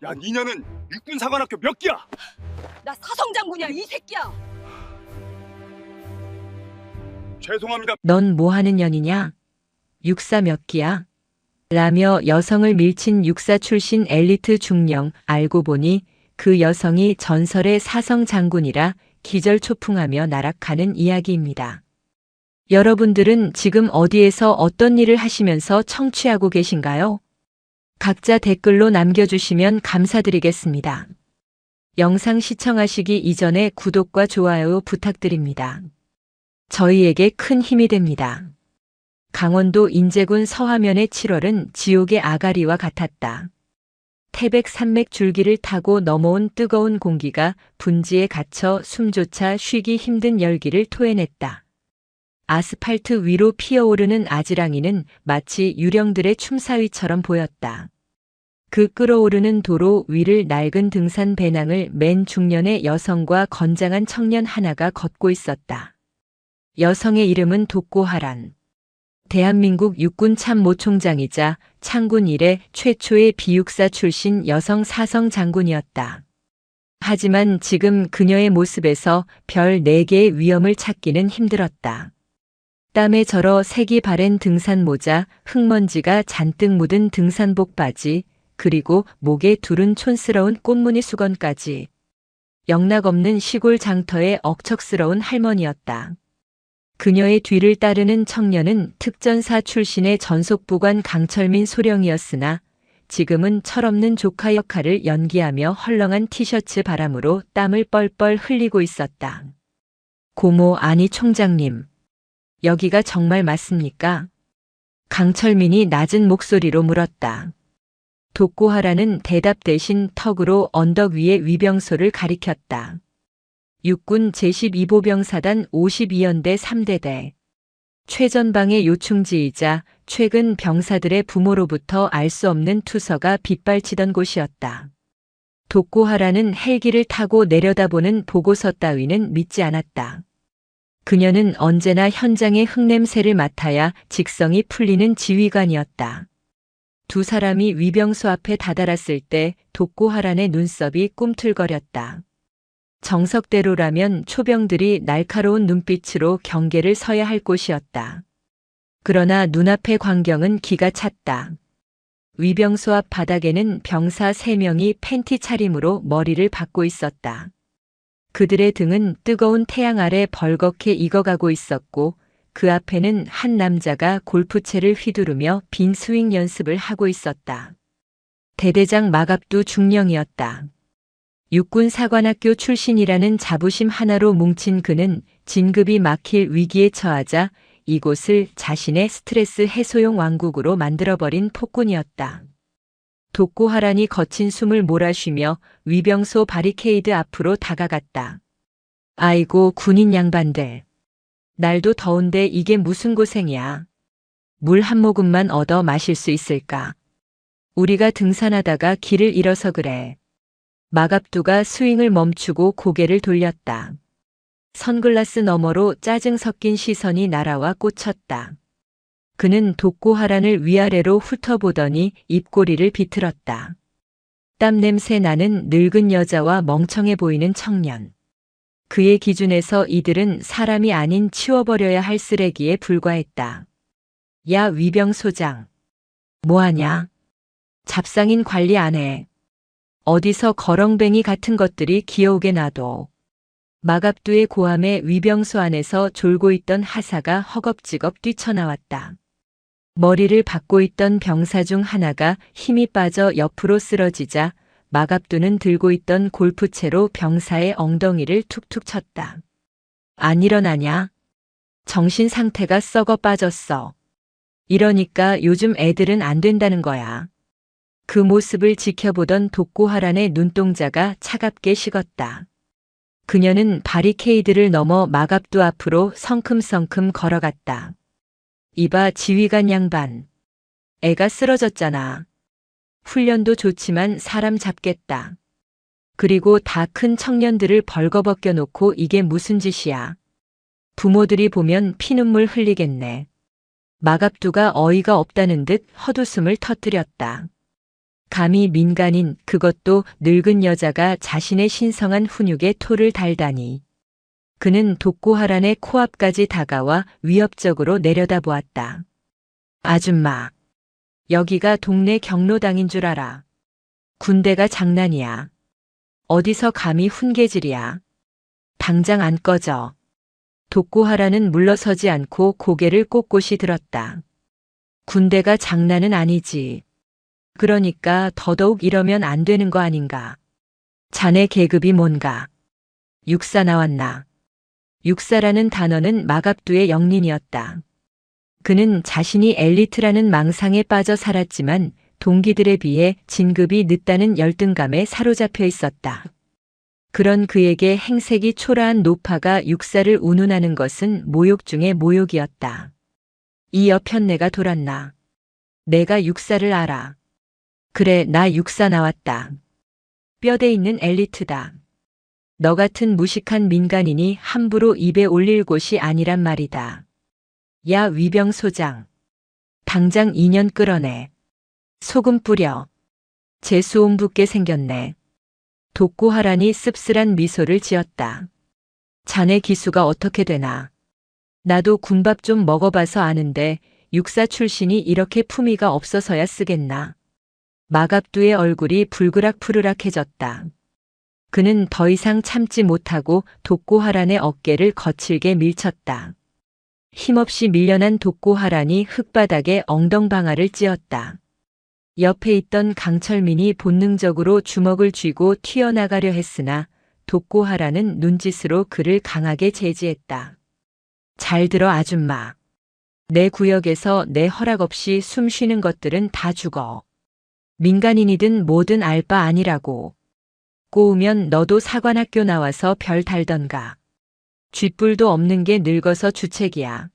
야, 니년은 육군 사관학교 몇 기야? 나 사성장군이야, 이 새끼야. 죄송합니다. 넌 뭐 하는 년이냐? 육사 몇 기야? 라며 여성을 밀친 육사 출신 엘리트 중령. 알고 보니 그 여성이 전설의 사성 장군이라 기절초풍하며 날아가는 이야기입니다. 여러분들은 지금 어디에서 어떤 일을 하시면서 청취하고 계신가요? 각자 댓글로 남겨주시면 감사드리겠습니다. 영상 시청하시기 이전에 구독과 좋아요 부탁드립니다. 저희에게 큰 힘이 됩니다. 강원도 인제군 서하면의 7월은 지옥의 아가리와 같았다. 태백 산맥 줄기를 타고 넘어온 뜨거운 공기가 분지에 갇혀 숨조차 쉬기 힘든 열기를 토해냈다. 아스팔트 위로 피어오르는 아지랑이는 마치 유령들의 춤사위처럼 보였다. 그 끓어오르는 도로 위를 낡은 등산 배낭을 맨 중년의 여성과 건장한 청년 하나가 걷고 있었다. 여성의 이름은 독고하란. 대한민국 육군 참모총장이자 창군 이래 최초의 비육사 출신 여성 사성 장군이었다. 하지만 지금 그녀의 모습에서 별 4개의 위엄을 찾기는 힘들었다. 땀에 절어 색이 바랜 등산 모자, 흙먼지가 잔뜩 묻은 등산복 바지, 그리고 목에 두른 촌스러운 꽃무늬 수건까지. 영락없는 시골 장터의 억척스러운 할머니였다. 그녀의 뒤를 따르는 청년은 특전사 출신의 전속부관 강철민 소령이었으나 지금은 철없는 조카 역할을 연기하며 헐렁한 티셔츠 바람으로 땀을 뻘뻘 흘리고 있었다. 고모 아니 총장님, 여기가 정말 맞습니까? 강철민이 낮은 목소리로 물었다. 독고하라는 대답 대신 턱으로 언덕 위의 위병소를 가리켰다. 육군 제12보병사단 52연대 3대대. 최전방의 요충지이자 최근 병사들의 부모로부터 알 수 없는 투서가 빗발치던 곳이었다. 독고하라는 헬기를 타고 내려다보는 보고서 따위는 믿지 않았다. 그녀는 언제나 현장의 흙냄새를 맡아야 직성이 풀리는 지휘관이었다. 두 사람이 위병소 앞에 다다랐을 때 독고하란의 눈썹이 꿈틀거렸다. 정석대로라면 초병들이 날카로운 눈빛으로 경계를 서야 할 곳이었다. 그러나 눈앞의 광경은 기가 찼다. 위병소 앞 바닥에는 병사 3명이 팬티 차림으로 머리를 박고 있었다. 그들의 등은 뜨거운 태양 아래 벌겋게 익어가고 있었고 그 앞에는 한 남자가 골프채를 휘두르며 빈 스윙 연습을 하고 있었다. 대대장 마갑두 중령이었다. 육군 사관학교 출신이라는 자부심 하나로 뭉친 그는 진급이 막힐 위기에 처하자 이곳을 자신의 스트레스 해소용 왕국으로 만들어버린 폭군이었다. 독고하란이 거친 숨을 몰아쉬며 위병소 바리케이드 앞으로 다가갔다. 아이고 군인 양반들. 날도 더운데 이게 무슨 고생이야. 물 한 모금만 얻어 마실 수 있을까? 우리가 등산하다가 길을 잃어서 그래. 마갑두가 스윙을 멈추고 고개를 돌렸다. 선글라스 너머로 짜증 섞인 시선이 날아와 꽂혔다. 그는 독고하란을 위아래로 훑어보더니 입꼬리를 비틀었다. 땀 냄새 나는 늙은 여자와 멍청해 보이는 청년. 그의 기준에서 이들은 사람이 아닌 치워버려야 할 쓰레기에 불과했다. 야 위병소장. 뭐하냐? 잡상인 관리 안 해. 어디서 거렁뱅이 같은 것들이 기어오게 놔둬. 마갑두의 고함에 위병소 안에서 졸고 있던 하사가 허겁지겁 뛰쳐나왔다. 머리를 박고 있던 병사 중 하나가 힘이 빠져 옆으로 쓰러지자 마갑두는 들고 있던 골프채로 병사의 엉덩이를 툭툭 쳤다. 안 일어나냐? 정신 상태가 썩어 빠졌어. 이러니까 요즘 애들은 안 된다는 거야. 그 모습을 지켜보던 독고하란의 눈동자가 차갑게 식었다. 그녀는 바리케이드를 넘어 마갑두 앞으로 성큼성큼 걸어갔다. 이봐 지휘관 양반. 애가 쓰러졌잖아. 훈련도 좋지만 사람 잡겠다. 그리고 다 큰 청년들을 벌거벗겨 놓고 이게 무슨 짓이야. 부모들이 보면 피눈물 흘리겠네. 마갑두가 어이가 없다는 듯 헛웃음을 터뜨렸다. 감히 민간인, 그것도 늙은 여자가 자신의 신성한 훈육에 토를 달다니. 그는 독고하란의 코앞까지 다가와 위협적으로 내려다보았다. 아줌마, 여기가 동네 경로당인 줄 알아. 군대가 장난이야. 어디서 감히 훈계질이야. 당장 안 꺼져. 독고하란은 물러서지 않고 고개를 꼿꼿이 들었다. 군대가 장난은 아니지. 그러니까 더더욱 이러면 안 되는 거 아닌가. 자네 계급이 뭔가. 육사 나왔나. 육사라는 단어는 마갑두의 영린이었다. 그는 자신이 엘리트라는 망상에 빠져 살았지만 동기들에 비해 진급이 늦다는 열등감에 사로잡혀 있었다. 그런 그에게 행색이 초라한 노파가 육사를 운운하는 것은 모욕 중의 모욕이었다. 이 여편네가 돌았나. 내가 육사를 알아. 그래, 나 육사 나왔다. 뼈대 있는 엘리트다. 너 같은 무식한 민간인이 함부로 입에 올릴 곳이 아니란 말이다. 야, 위병 소장. 당장 2년 끌어내. 소금 뿌려. 재수옴 붓게 생겼네. 독고하란이 씁쓸한 미소를 지었다. 자네 기수가 어떻게 되나. 나도 군밥 좀 먹어봐서 아는데 육사 출신이 이렇게 품위가 없어서야 쓰겠나. 마갑두의 얼굴이 불그락푸르락해졌다. 그는 더 이상 참지 못하고 독고하란의 어깨를 거칠게 밀쳤다. 힘없이 밀려난 독고하란이 흙바닥에 엉덩방아를 찧었다. 옆에 있던 강철민이 본능적으로 주먹을 쥐고 튀어나가려 했으나 독고하란은 눈짓으로 그를 강하게 제지했다. 잘 들어 아줌마. 내 구역에서 내 허락 없이 숨 쉬는 것들은 다 죽어. 민간인이든 뭐든 알 바 아니라고. 꼬우면 너도 사관학교 나와서 별 달던가. 쥐뿔도 없는 게 늙어서 주책이야.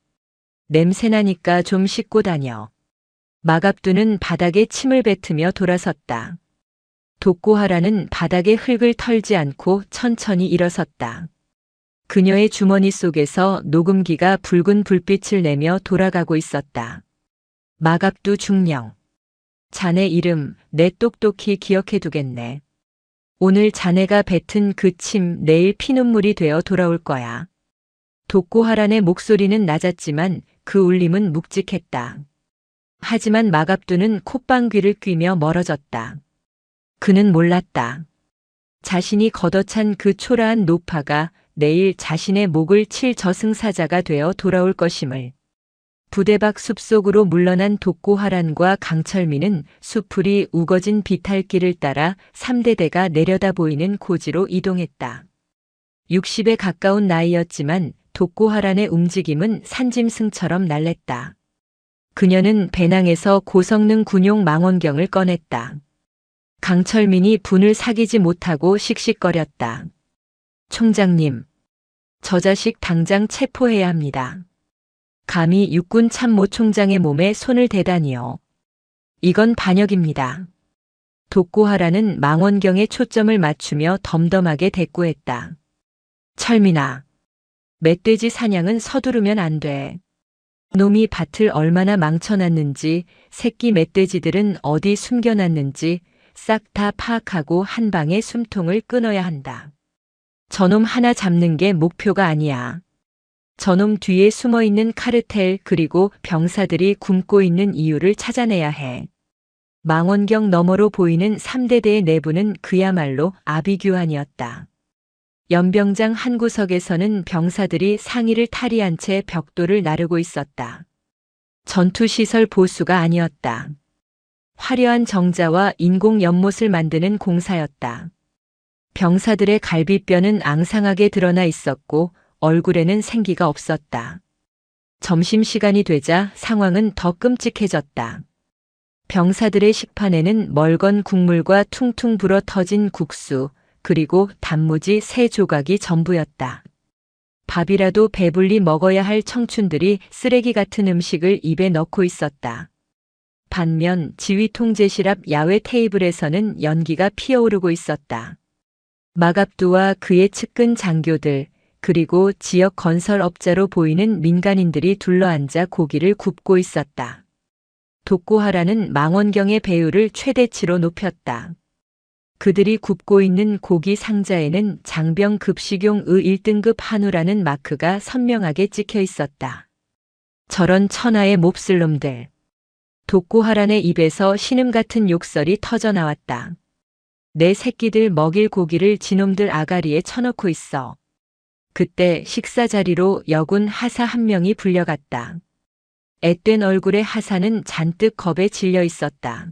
냄새나니까 좀 씻고 다녀. 마갑두는 바닥에 침을 뱉으며 돌아섰다. 독고하라는 바닥에 흙을 털지 않고 천천히 일어섰다. 그녀의 주머니 속에서 녹음기가 붉은 불빛을 내며 돌아가고 있었다. 마갑두 중령. 자네 이름 내 똑똑히 기억해 두겠네. 오늘 자네가 뱉은 그 침 내일 피눈물이 되어 돌아올 거야. 독고하란의 목소리는 낮았지만 그 울림은 묵직했다. 하지만 마갑두는 콧방귀를 뀌며 멀어졌다. 그는 몰랐다. 자신이 걷어찬 그 초라한 노파가 내일 자신의 목을 칠 저승사자가 되어 돌아올 것임을. 부대박 숲속으로 물러난 독고하란과 강철민은 수풀이 우거진 비탈길을 따라 3대대가 내려다 보이는 고지로 이동했다. 60에 가까운 나이였지만 독고하란의 움직임은 산짐승처럼 날랬다. 그녀는 배낭에서 고성능 군용 망원경을 꺼냈다. 강철민이 분을 사귀지 못하고 씩씩거렸다. 총장님, 저 자식 당장 체포해야 합니다. 감히 육군 참모 총장의 몸에 손을 대다니요. 이건 반역입니다. 독고하라는 망원경에 초점을 맞추며 덤덤하게 대꾸했다. 철민아, 멧돼지 사냥은 서두르면 안 돼. 놈이 밭을 얼마나 망쳐놨는지, 새끼 멧돼지들은 어디 숨겨놨는지 싹 다 파악하고 한 방에 숨통을 끊어야 한다. 저놈 하나 잡는 게 목표가 아니야. 저놈 뒤에 숨어있는 카르텔 그리고 병사들이 굶고 있는 이유를 찾아내야 해. 망원경 너머로 보이는 3대대의 내부는 그야말로 아비규환이었다. 연병장 한 구석에서는 병사들이 상의를 탈의한 채 벽돌을 나르고 있었다. 전투시설 보수가 아니었다. 화려한 정자와 인공 연못을 만드는 공사였다. 병사들의 갈비뼈는 앙상하게 드러나 있었고 얼굴에는 생기가 없었다. 점심시간이 되자 상황은 더 끔찍해졌다. 병사들의 식판에는 멀건 국물과 퉁퉁 불어 터진 국수, 그리고 단무지 3조각이 전부였다. 밥이라도 배불리 먹어야 할 청춘들이 쓰레기 같은 음식을 입에 넣고 있었다. 반면 지휘통제실 앞 야외 테이블에서는 연기가 피어오르고 있었다. 마갑두와 그의 측근 장교들, 그리고 지역 건설업자로 보이는 민간인들이 둘러앉아 고기를 굽고 있었다. 독고하라는 망원경의 배율을 최대치로 높였다. 그들이 굽고 있는 고기 상자에는 장병 급식용 의 1등급 한우라는 마크가 선명하게 찍혀 있었다. 저런 천하의 몹쓸 놈들. 독고하란의 입에서 신음 같은 욕설이 터져 나왔다. 내 새끼들 먹일 고기를 지놈들 아가리에 쳐넣고 있어. 그때 식사 자리로 여군 하사 한 명이 불려갔다. 앳된 얼굴의 하사는 잔뜩 겁에 질려 있었다.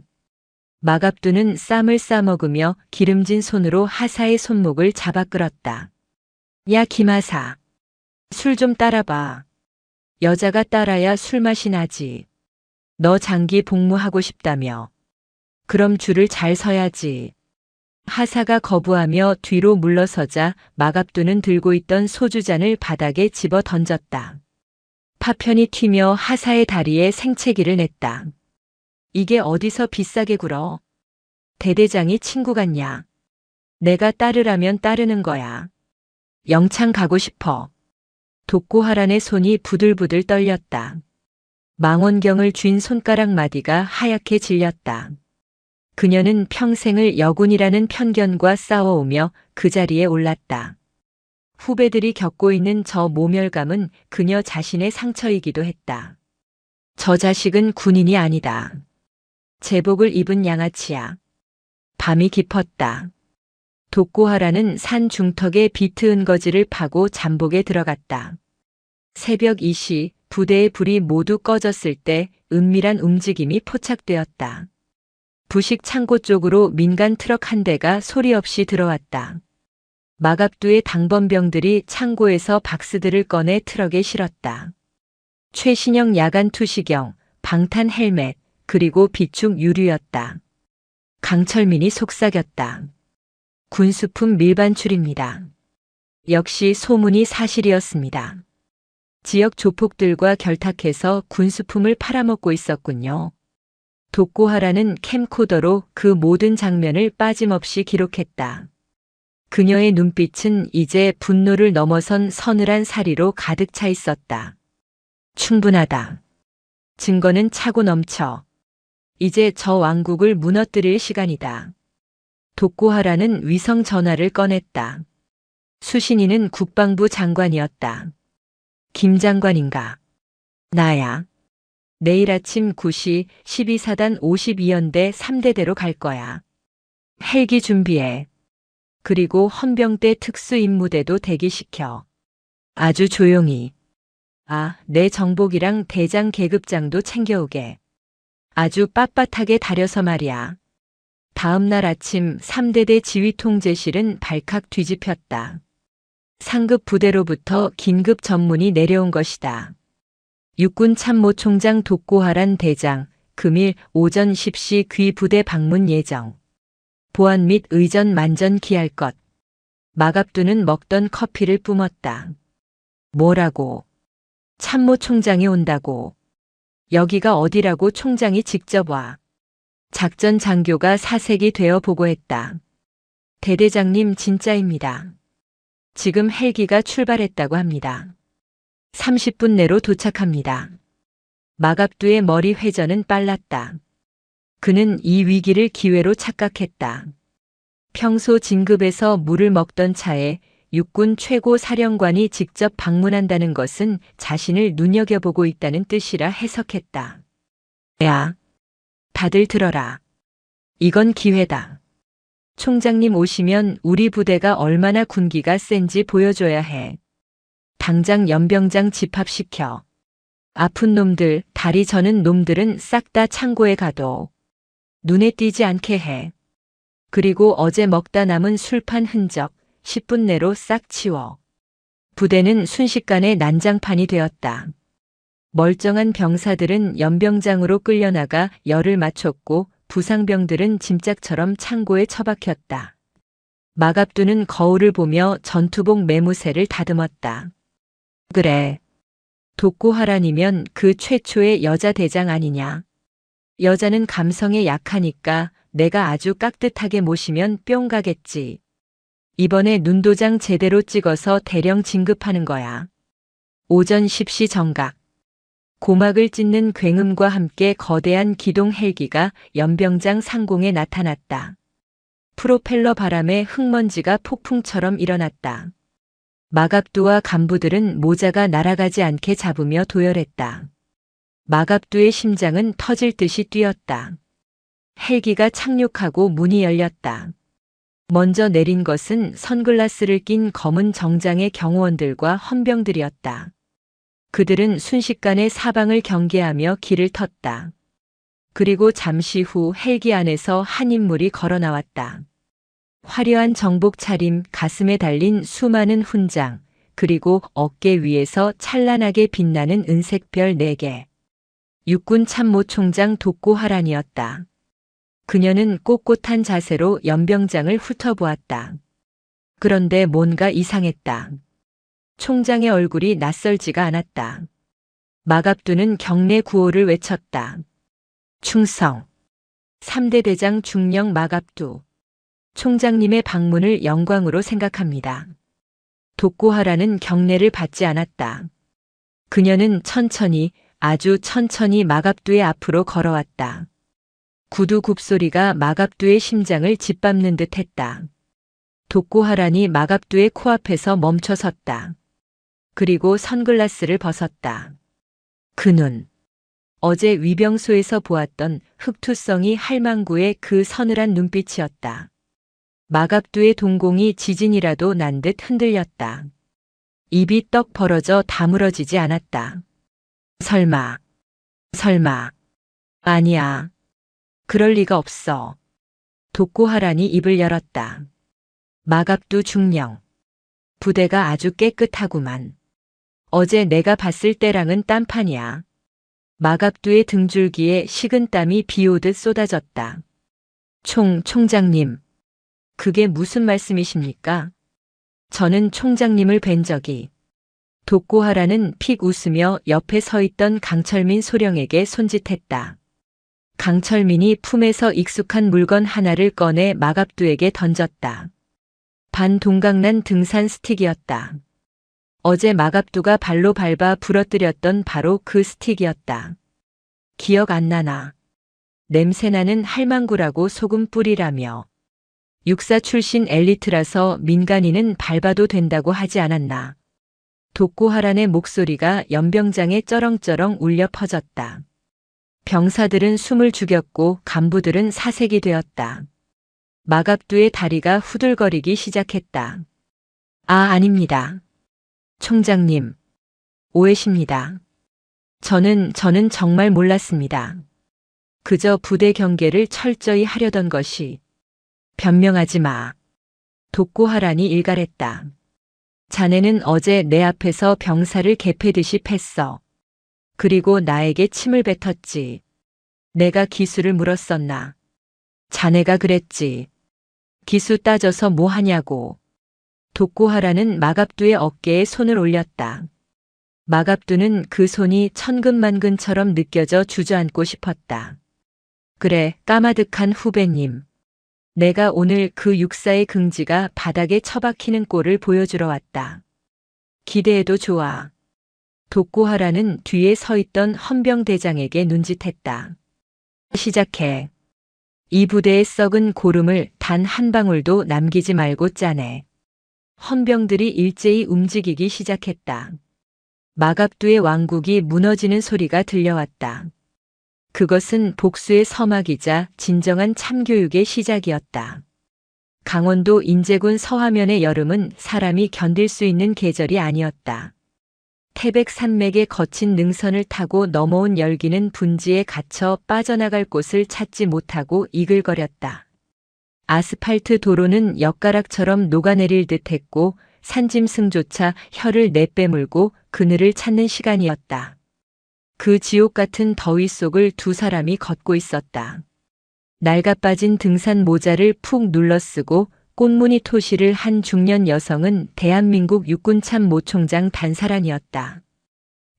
마갑두는 쌈을 싸먹으며 기름진 손으로 하사의 손목을 잡아 끌었다. 야 김하사, 술 좀 따라봐. 여자가 따라야 술맛이 나지. 너 장기 복무하고 싶다며. 그럼 줄을 잘 서야지. 하사가 거부하며 뒤로 물러서자 마갑두는 들고 있던 소주잔을 바닥에 집어 던졌다. 파편이 튀며 하사의 다리에 생채기를 냈다. 이게 어디서 비싸게 굴어? 대대장이 친구 같냐? 내가 따르라면 따르는 거야. 영창 가고 싶어. 독고하란의 손이 부들부들 떨렸다. 망원경을 쥔 손가락 마디가 하얗게 질렸다. 그녀는 평생을 여군이라는 편견과 싸워오며 그 자리에 올랐다. 후배들이 겪고 있는 저 모멸감은 그녀 자신의 상처이기도 했다. 저 자식은 군인이 아니다. 제복을 입은 양아치야. 밤이 깊었다. 독고하라는 산 중턱에 비트은 거지를 파고 잠복에 들어갔다. 새벽 2시 부대의 불이 모두 꺼졌을 때 은밀한 움직임이 포착되었다. 부식 창고 쪽으로 민간 트럭 한 대가 소리 없이 들어왔다. 마갑두의 당번병들이 창고에서 박스들을 꺼내 트럭에 실었다. 최신형 야간 투시경, 방탄 헬멧, 그리고 비축 유류였다. 강철민이 속삭였다. 군수품 밀반출입니다. 역시 소문이 사실이었습니다. 지역 조폭들과 결탁해서 군수품을 팔아먹고 있었군요. 독고하라는 캠코더로 그 모든 장면을 빠짐없이 기록했다. 그녀의 눈빛은 이제 분노를 넘어선 서늘한 사리로 가득 차 있었다. 충분하다. 증거는 차고 넘쳐. 이제 저 왕국을 무너뜨릴 시간이다. 독고하라는 위성 전화를 꺼냈다. 수신이는 국방부 장관이었다. 김 장관인가? 나야. 내일 아침 9시 12사단 52연대 3대대로 갈 거야. 헬기 준비해. 그리고 헌병대 특수임무대도 대기시켜. 아주 조용히. 아, 내 정복이랑 대장 계급장도 챙겨오게. 아주 빳빳하게 다려서 말이야. 다음 날 아침 3대대 지휘통제실은 발칵 뒤집혔다. 상급 부대로부터 긴급 전문이 내려온 것이다. 육군 참모총장 독고하란 대장, 금일 오전 10시 귀 부대 방문 예정. 보안 및 의전 만전 기할 것. 마갑두는 먹던 커피를 뿜었다. 뭐라고? 참모총장이 온다고. 여기가 어디라고 총장이 직접 와. 작전 장교가 사색이 되어 보고했다. 대대장님 진짜입니다. 지금 헬기가 출발했다고 합니다. 30분 내로 도착합니다. 마갑두의 머리 회전은 빨랐다. 그는 이 위기를 기회로 착각했다. 평소 진급에서 물을 먹던 차에 육군 최고 사령관이 직접 방문한다는 것은 자신을 눈여겨보고 있다는 뜻이라 해석했다. 야, 다들 들어라. 이건 기회다. 총장님 오시면 우리 부대가 얼마나 군기가 센지 보여줘야 해. 당장 연병장 집합시켜. 아픈 놈들, 다리 저는 놈들은 싹 다 창고에 가둬. 눈에 띄지 않게 해. 그리고 어제 먹다 남은 술판 흔적 10분 내로 싹 치워. 부대는 순식간에 난장판이 되었다. 멀쩡한 병사들은 연병장으로 끌려나가 열을 맞췄고 부상병들은 짐짝처럼 창고에 처박혔다. 마갑두는 거울을 보며 전투복 매무새를 다듬었다. 그래. 독고하란이면 그 최초의 여자 대장 아니냐. 여자는 감성에 약하니까 내가 아주 깍듯하게 모시면 뿅 가겠지. 이번에 눈도장 제대로 찍어서 대령 진급하는 거야. 오전 10시 정각. 고막을 찢는 굉음과 함께 거대한 기동 헬기가 연병장 상공에 나타났다. 프로펠러 바람에 흙먼지가 폭풍처럼 일어났다. 마갑두와 간부들은 모자가 날아가지 않게 잡으며 도열했다. 마갑두의 심장은 터질 듯이 뛰었다. 헬기가 착륙하고 문이 열렸다. 먼저 내린 것은 선글라스를 낀 검은 정장의 경호원들과 헌병들이었다. 그들은 순식간에 사방을 경계하며 길을 텄다. 그리고 잠시 후 헬기 안에서 한 인물이 걸어 나왔다. 화려한 정복 차림, 가슴에 달린 수많은 훈장, 그리고 어깨 위에서 찬란하게 빛나는 은색별 4개. 육군 참모총장 독고하란이었다. 그녀는 꼿꼿한 자세로 연병장을 훑어보았다. 그런데 뭔가 이상했다. 총장의 얼굴이 낯설지가 않았다. 마갑두는 경례 구호를 외쳤다. 충성. 3대 대장 중령 마갑두. 총장님의 방문을 영광으로 생각합니다. 독고하라는 경례를 받지 않았다. 그녀는 천천히, 아주 천천히 마갑두의 앞으로 걸어왔다. 구두 굽소리가 마갑두의 심장을 짓밟는 듯 했다. 독고하란이 마갑두의 코앞에서 멈춰 섰다. 그리고 선글라스를 벗었다. 그 눈. 어제 위병소에서 보았던 흑투성이 할망구의 그 서늘한 눈빛이었다. 마갑두의 동공이 지진이라도 난 듯 흔들렸다. 입이 떡 벌어져 다물어지지 않았다. 설마. 아니야. 그럴 리가 없어. 독고하란이 입을 열었다. 마갑두 중령. 부대가 아주 깨끗하구만. 어제 내가 봤을 때랑은 딴판이야. 마갑두의 등줄기에 식은땀이 비오듯 쏟아졌다. 총장님. 그게 무슨 말씀이십니까? 저는 총장님을 뵌 적이. 독고하라는 픽 웃으며 옆에 서 있던 강철민 소령에게 손짓했다. 강철민이 품에서 익숙한 물건 하나를 꺼내 마갑두에게 던졌다. 반동강난 등산 스틱이었다. 어제 마갑두가 발로 밟아 부러뜨렸던 바로 그 스틱이었다. 기억 안 나나. 냄새나는 할망구라고 소금 뿌리라며. 육사 출신 엘리트라서 민간인은 밟아도 된다고 하지 않았나. 독고하란의 목소리가 연병장에 쩌렁쩌렁 울려 퍼졌다. 병사들은 숨을 죽였고 간부들은 사색이 되었다. 마갑두의 다리가 후들거리기 시작했다. 아닙니다. 총장님. 오해십니다. 저는 정말 몰랐습니다. 그저 부대 경계를 철저히 하려던 것이. 변명하지 마. 독고하란이 일갈했다. 자네는 어제 내 앞에서 병사를 개패듯이 팼어. 그리고 나에게 침을 뱉었지. 내가 기수를 물었었나. 자네가 그랬지. 기수 따져서 뭐 하냐고. 독고하라는 마갑두의 어깨에 손을 올렸다. 마갑두는 그 손이 천근만근처럼 느껴져 주저앉고 싶었다. 그래, 까마득한 후배님. 내가 오늘 그 육사의 긍지가 바닥에 처박히는 꼴을 보여주러 왔다. 기대해도 좋아. 독고하라는 뒤에 서 있던 헌병대장에게 눈짓했다. 시작해. 이 부대의 썩은 고름을 단 한 방울도 남기지 말고 짜내. 헌병들이 일제히 움직이기 시작했다. 마갑두의 왕국이 무너지는 소리가 들려왔다. 그것은 복수의 서막이자 진정한 참교육의 시작이었다. 강원도 인제군 서하면의 여름은 사람이 견딜 수 있는 계절이 아니었다. 태백 산맥의 거친 능선을 타고 넘어온 열기는 분지에 갇혀 빠져나갈 곳을 찾지 못하고 이글거렸다. 아스팔트 도로는 엿가락처럼 녹아내릴 듯했고 산짐승조차 혀를 내빼물고 그늘을 찾는 시간이었다. 그 지옥 같은 더위 속을 두 사람이 걷고 있었다. 낡아빠진 등산 모자를 푹 눌러쓰고 꽃무늬 토시를 한 중년 여성은 대한민국 육군참모총장 단사란이었다.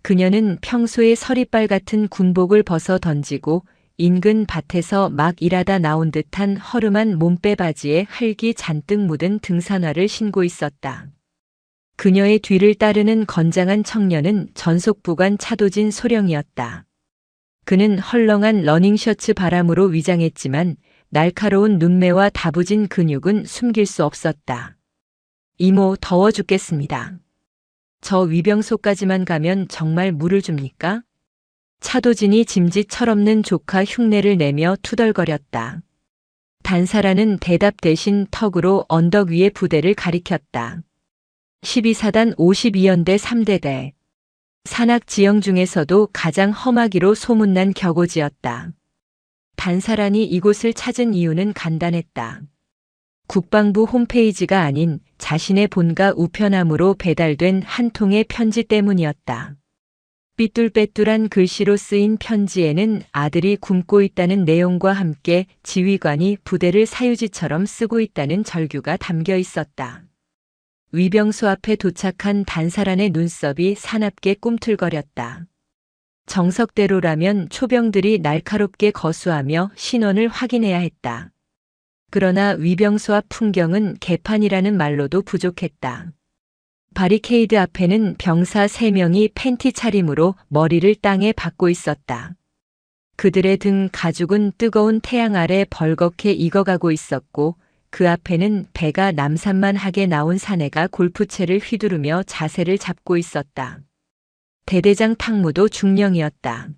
그녀는 평소에 서리빨 같은 군복을 벗어 던지고 인근 밭에서 막 일하다 나온 듯한 허름한 몸빼바지에 흙이 잔뜩 묻은 등산화를 신고 있었다. 그녀의 뒤를 따르는 건장한 청년은 전속부관 차도진 소령이었다. 그는 헐렁한 러닝셔츠 바람으로 위장했지만 날카로운 눈매와 다부진 근육은 숨길 수 없었다. 이모, 더워 죽겠습니다. 저 위병소까지만 가면 정말 물을 줍니까? 차도진이 짐짓 철없는 조카 흉내를 내며 투덜거렸다. 단사라는 대답 대신 턱으로 언덕 위의 부대를 가리켰다. 12사단 52연대 3대대. 산악 지형 중에서도 가장 험하기로 소문난 격오지였다. 단사란이 이곳을 찾은 이유는 간단했다. 국방부 홈페이지가 아닌 자신의 본가 우편함으로 배달된 한 통의 편지 때문이었다. 삐뚤빼뚤한 글씨로 쓰인 편지에는 아들이 굶고 있다는 내용과 함께 지휘관이 부대를 사유지처럼 쓰고 있다는 절규가 담겨 있었다. 위병소 앞에 도착한 단사란의 눈썹이 사납게 꿈틀거렸다. 정석대로라면 초병들이 날카롭게 거수하며 신원을 확인해야 했다. 그러나 위병소 앞 풍경은 개판이라는 말로도 부족했다. 바리케이드 앞에는 병사 3명이 팬티 차림으로 머리를 땅에 박고 있었다. 그들의 등 가죽은 뜨거운 태양 아래 벌겋게 익어가고 있었고 그 앞에는 배가 남산만하게 나온 사내가 골프채를 휘두르며 자세를 잡고 있었다. 대대장 탕무도 중령이었다.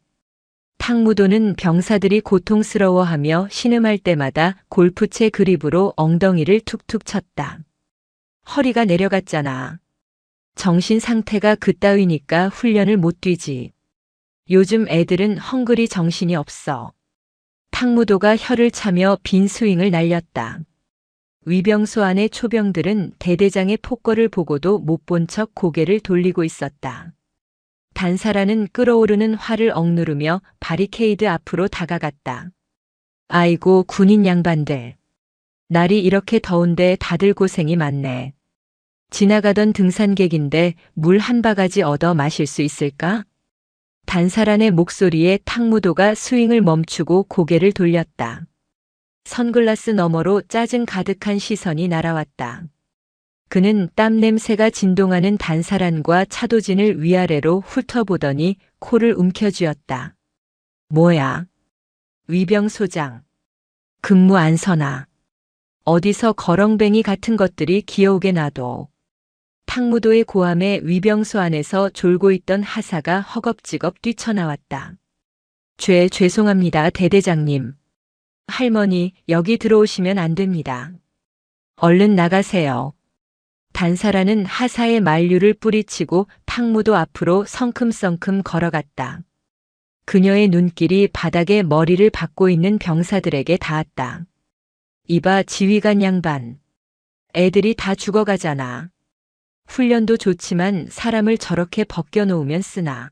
탕무도는 병사들이 고통스러워하며 신음할 때마다 골프채 그립으로 엉덩이를 툭툭 쳤다. 허리가 내려갔잖아. 정신 상태가 그따위니까 훈련을 못 뛰지. 요즘 애들은 헝그리 정신이 없어. 탕무도가 혀를 차며 빈 스윙을 날렸다. 위병소 안의 초병들은 대대장의 폭거를 보고도 못 본 척 고개를 돌리고 있었다. 단사라는 끓어오르는 화를 억누르며 바리케이드 앞으로 다가갔다. 아이고, 군인 양반들. 날이 이렇게 더운데 다들 고생이 많네. 지나가던 등산객인데 물 한 바가지 얻어 마실 수 있을까? 단사란의 목소리에 탕무도가 스윙을 멈추고 고개를 돌렸다. 선글라스 너머로 짜증 가득한 시선이 날아왔다. 그는 땀 냄새가 진동하는 단사란과 차도진을 위아래로 훑어보더니 코를 움켜쥐었다. 뭐야? 위병소장. 근무 안 서나. 어디서 거렁뱅이 같은 것들이 기어오게 놔둬. 탕무도의 고함에 위병소 안에서 졸고 있던 하사가 허겁지겁 뛰쳐나왔다. 죄송합니다, 대대장님. 할머니, 여기 들어오시면 안 됩니다. 얼른 나가세요. 단사라는 하사의 만류를 뿌리치고 탕무도 앞으로 성큼성큼 걸어갔다. 그녀의 눈길이 바닥에 머리를 박고 있는 병사들에게 닿았다. 이봐, 지휘관 양반. 애들이 다 죽어가잖아. 훈련도 좋지만 사람을 저렇게 벗겨놓으면 쓰나.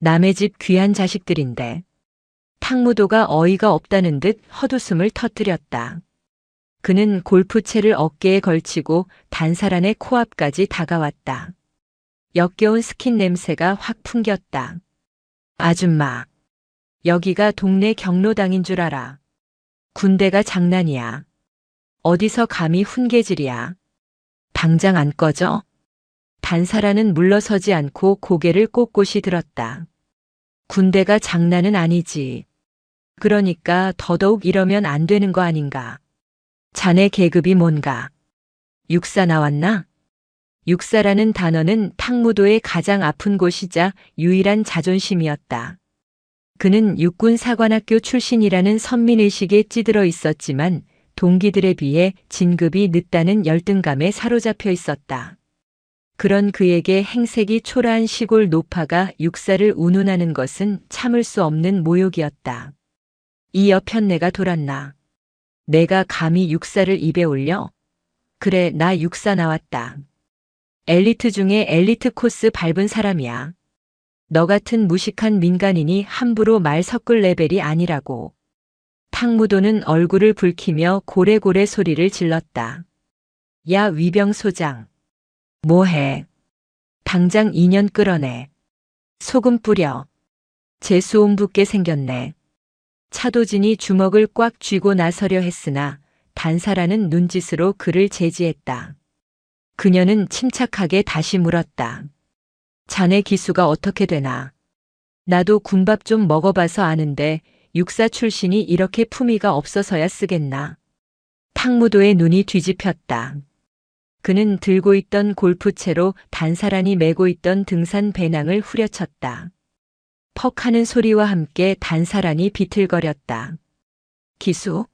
남의 집 귀한 자식들인데. 탕무도가 어이가 없다는 듯 헛웃음을 터뜨렸다. 그는 골프채를 어깨에 걸치고 단사란의 코앞까지 다가왔다. 역겨운 스킨 냄새가 확 풍겼다. 아줌마. 여기가 동네 경로당인 줄 알아. 군대가 장난이야. 어디서 감히 훈계질이야. 당장 안 꺼져? 단사란은 물러서지 않고 고개를 꼿꼿이 들었다. 군대가 장난은 아니지. 그러니까 더더욱 이러면 안 되는 거 아닌가. 자네 계급이 뭔가. 육사 나왔나? 육사라는 단어는 탕무도의 가장 아픈 곳이자 유일한 자존심이었다. 그는 육군사관학교 출신이라는 선민의식에 찌들어 있었지만 동기들에 비해 진급이 늦다는 열등감에 사로잡혀 있었다. 그런 그에게 행색이 초라한 시골 노파가 육사를 운운하는 것은 참을 수 없는 모욕이었다. 이 여편네가 돌았나? 내가 감히 육사를 입에 올려? 그래, 나 육사 나왔다. 엘리트 중에 엘리트 코스 밟은 사람이야. 너 같은 무식한 민간인이 함부로 말 섞을 레벨이 아니라고. 탕무도는 얼굴을 붉히며 고래고래 소리를 질렀다. 야, 위병소장. 뭐해? 당장 2년 끌어내. 소금 뿌려. 재수옴 붓게 생겼네. 차도진이 주먹을 꽉 쥐고 나서려 했으나 단사라는 눈짓으로 그를 제지했다. 그녀는 침착하게 다시 물었다. 자네 기수가 어떻게 되나? 나도 군밥 좀 먹어봐서 아는데 육사 출신이 이렇게 품위가 없어서야 쓰겠나. 탕무도의 눈이 뒤집혔다. 그는 들고 있던 골프채로 단사란이 메고 있던 등산 배낭을 후려쳤다. 퍽 하는 소리와 함께 단사란이 비틀거렸다. 기수?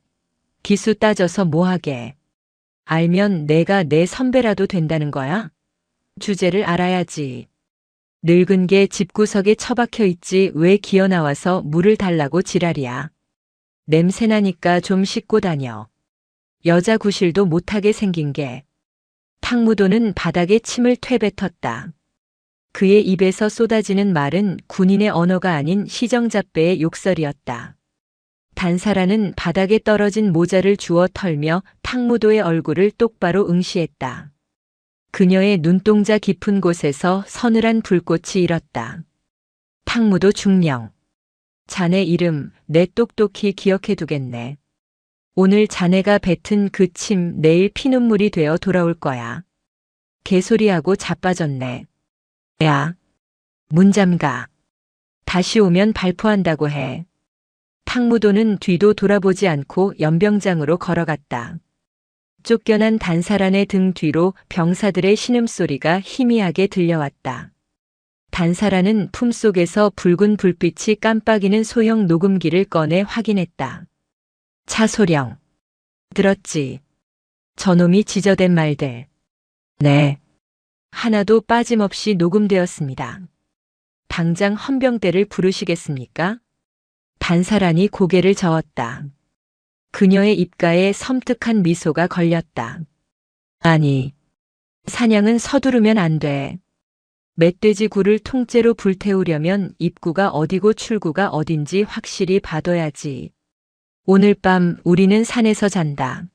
기수 따져서 뭐하게? 알면 내가 내 선배라도 된다는 거야? 주제를 알아야지. 늙은 게 집구석에 처박혀 있지 왜 기어나와서 물을 달라고 지랄이야. 냄새나니까 좀 씻고 다녀. 여자 구실도 못하게 생긴 게. 탕무도는 바닥에 침을 퇴뱉었다. 그의 입에서 쏟아지는 말은 군인의 언어가 아닌 시정잡배의 욕설이었다. 단사라는 바닥에 떨어진 모자를 주워 털며 탕무도의 얼굴을 똑바로 응시했다. 그녀의 눈동자 깊은 곳에서 서늘한 불꽃이 일었다. 탕무도 중령. 자네 이름 내 똑똑히 기억해 두겠네. 오늘 자네가 뱉은 그 침 내일 피눈물이 되어 돌아올 거야. 개소리하고 자빠졌네. 야, 문 잠가. 다시 오면 발포한다고 해. 탕무도는 뒤도 돌아보지 않고 연병장으로 걸어갔다. 쫓겨난 단사란의 등 뒤로 병사들의 신음소리가 희미하게 들려왔다. 단사란은 품속에서 붉은 불빛이 깜빡이는 소형 녹음기를 꺼내 확인했다. 차소령. 들었지? 저놈이 지저댄 말들. 네. 하나도 빠짐없이 녹음되었습니다. 당장 헌병대를 부르시겠습니까? 단사란이 고개를 저었다. 그녀의 입가에 섬뜩한 미소가 걸렸다. 아니, 사냥은 서두르면 안 돼. 멧돼지 굴을 통째로 불태우려면 입구가 어디고 출구가 어딘지 확실히 봐둬야지. 오늘 밤 우리는 산에서 잔다.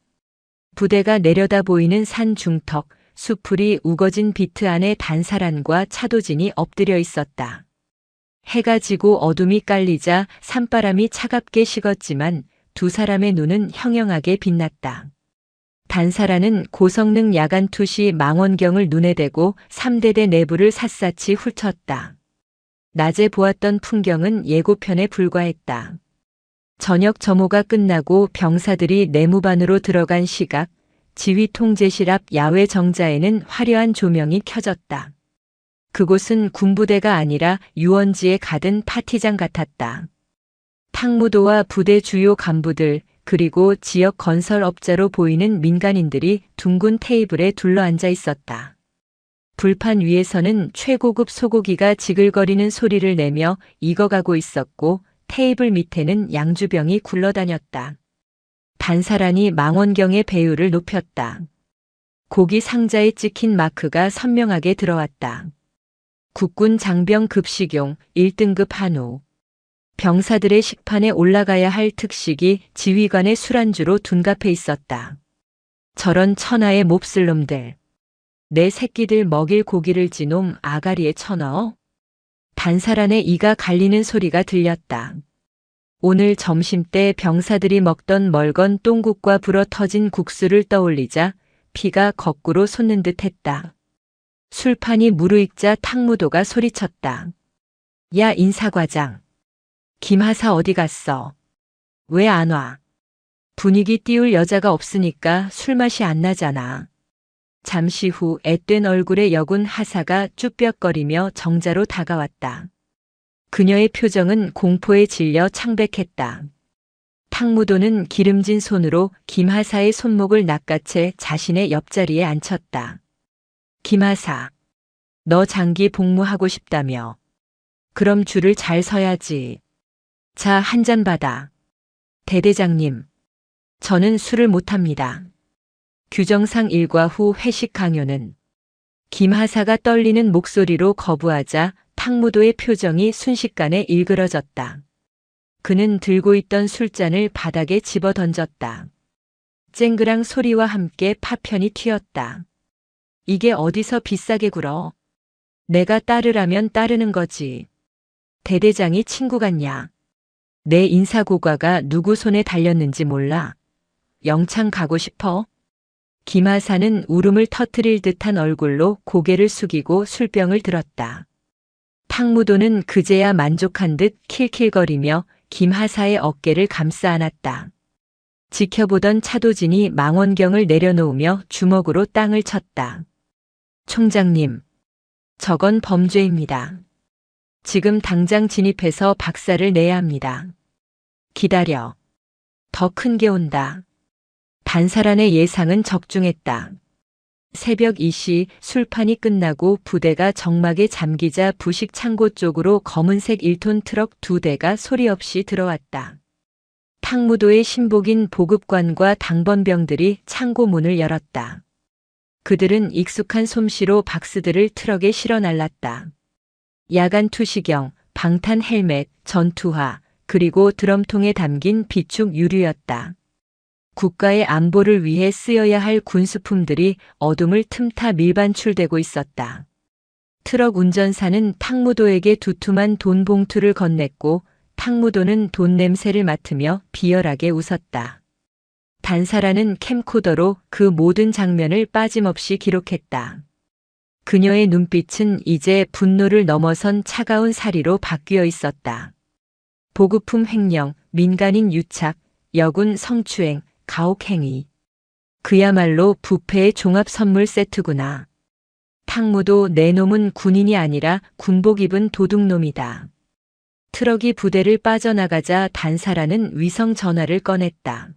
부대가 내려다 보이는 산 중턱, 수풀이 우거진 비트 안에 단사란과 차도진이 엎드려 있었다. 해가 지고 어둠이 깔리자 산바람이 차갑게 식었지만 두 사람의 눈은 형형하게 빛났다. 단사란은 고성능 야간 투시 망원경을 눈에 대고 3대대 내부를 샅샅이 훑었다. 낮에 보았던 풍경은 예고편에 불과했다. 저녁 점호가 끝나고 병사들이 내무반으로 들어간 시각, 지휘 통제실 앞 야외 정자에는 화려한 조명이 켜졌다. 그곳은 군부대가 아니라 유원지에 가든 파티장 같았다. 탕무도와 부대 주요 간부들, 그리고 지역 건설업자로 보이는 민간인들이 둥근 테이블에 둘러앉아 있었다. 불판 위에서는 최고급 소고기가 지글거리는 소리를 내며 익어가고 있었고 테이블 밑에는 양주병이 굴러다녔다. 단사란이 망원경의 배율을 높였다. 고기 상자에 찍힌 마크가 선명하게 들어왔다. 국군 장병 급식용 1등급 한우. 병사들의 식판에 올라가야 할 특식이 지휘관의 술안주로 둔갑해 있었다. 저런 천하의 몹쓸 놈들. 내 새끼들 먹일 고기를 지놈 아가리에 쳐넣어? 단사란의 이가 갈리는 소리가 들렸다. 오늘 점심때 병사들이 먹던 멀건 똥국과 불어 터진 국수를 떠올리자 피가 거꾸로 솟는 듯 했다. 술판이 무르익자 탕무도가 소리쳤다. 야 인사과장. 김하사 어디 갔어? 왜 안 와? 분위기 띄울 여자가 없으니까 술맛이 안 나잖아. 잠시 후 앳된 얼굴의 여군 하사가 쭈뼛거리며 정자로 다가왔다. 그녀의 표정은 공포에 질려 창백했다. 탕무도는 기름진 손으로 김하사의 손목을 낚아채 자신의 옆자리에 앉혔다. 김하사, 너 장기 복무하고 싶다며. 그럼 줄을 잘 서야지. 자, 한 잔 받아. 대대장님, 저는 술을 못합니다. 규정상 일과 후 회식 강요는. 김하사가 떨리는 목소리로 거부하자 탕무도의 표정이 순식간에 일그러졌다. 그는 들고 있던 술잔을 바닥에 집어 던졌다. 쨍그랑 소리와 함께 파편이 튀었다. 이게 어디서 비싸게 굴어? 내가 따르라면 따르는 거지. 대대장이 친구 같냐? 내 인사고과가 누구 손에 달렸는지 몰라. 영창 가고 싶어? 김하사는 울음을 터뜨릴 듯한 얼굴로 고개를 숙이고 술병을 들었다. 탕무도는 그제야 만족한 듯 킬킬거리며 김하사의 어깨를 감싸 안았다. 지켜보던 차도진이 망원경을 내려놓으며 주먹으로 땅을 쳤다. 총장님, 저건 범죄입니다. 지금 당장 진입해서 박살을 내야 합니다. 기다려. 더 큰 게 온다. 단사란의 예상은 적중했다. 새벽 2시 술판이 끝나고 부대가 정막에 잠기자 부식 창고 쪽으로 검은색 1톤 트럭 2대가 소리 없이 들어왔다. 탕무도의 신복인 보급관과 당번병들이 창고 문을 열었다. 그들은 익숙한 솜씨로 박스들을 트럭에 실어 날랐다. 야간 투시경, 방탄 헬멧, 전투화, 그리고 드럼통에 담긴 비축 유류였다. 국가의 안보를 위해 쓰여야 할 군수품들이 어둠을 틈타 밀반출되고 있었다. 트럭 운전사는 탕무도에게 두툼한 돈 봉투를 건넸고 탕무도는 돈 냄새를 맡으며 비열하게 웃었다. 단사라는 캠코더로 그 모든 장면을 빠짐없이 기록했다. 그녀의 눈빛은 이제 분노를 넘어선 차가운 사리로 바뀌어 있었다. 보급품 횡령, 민간인 유착, 여군 성추행, 가혹행위. 그야말로 부패의 종합 선물 세트구나. 탕무도 내 놈은 군인이 아니라 군복 입은 도둑놈이다. 트럭이 부대를 빠져나가자 단사라는 위성 전화를 꺼냈다.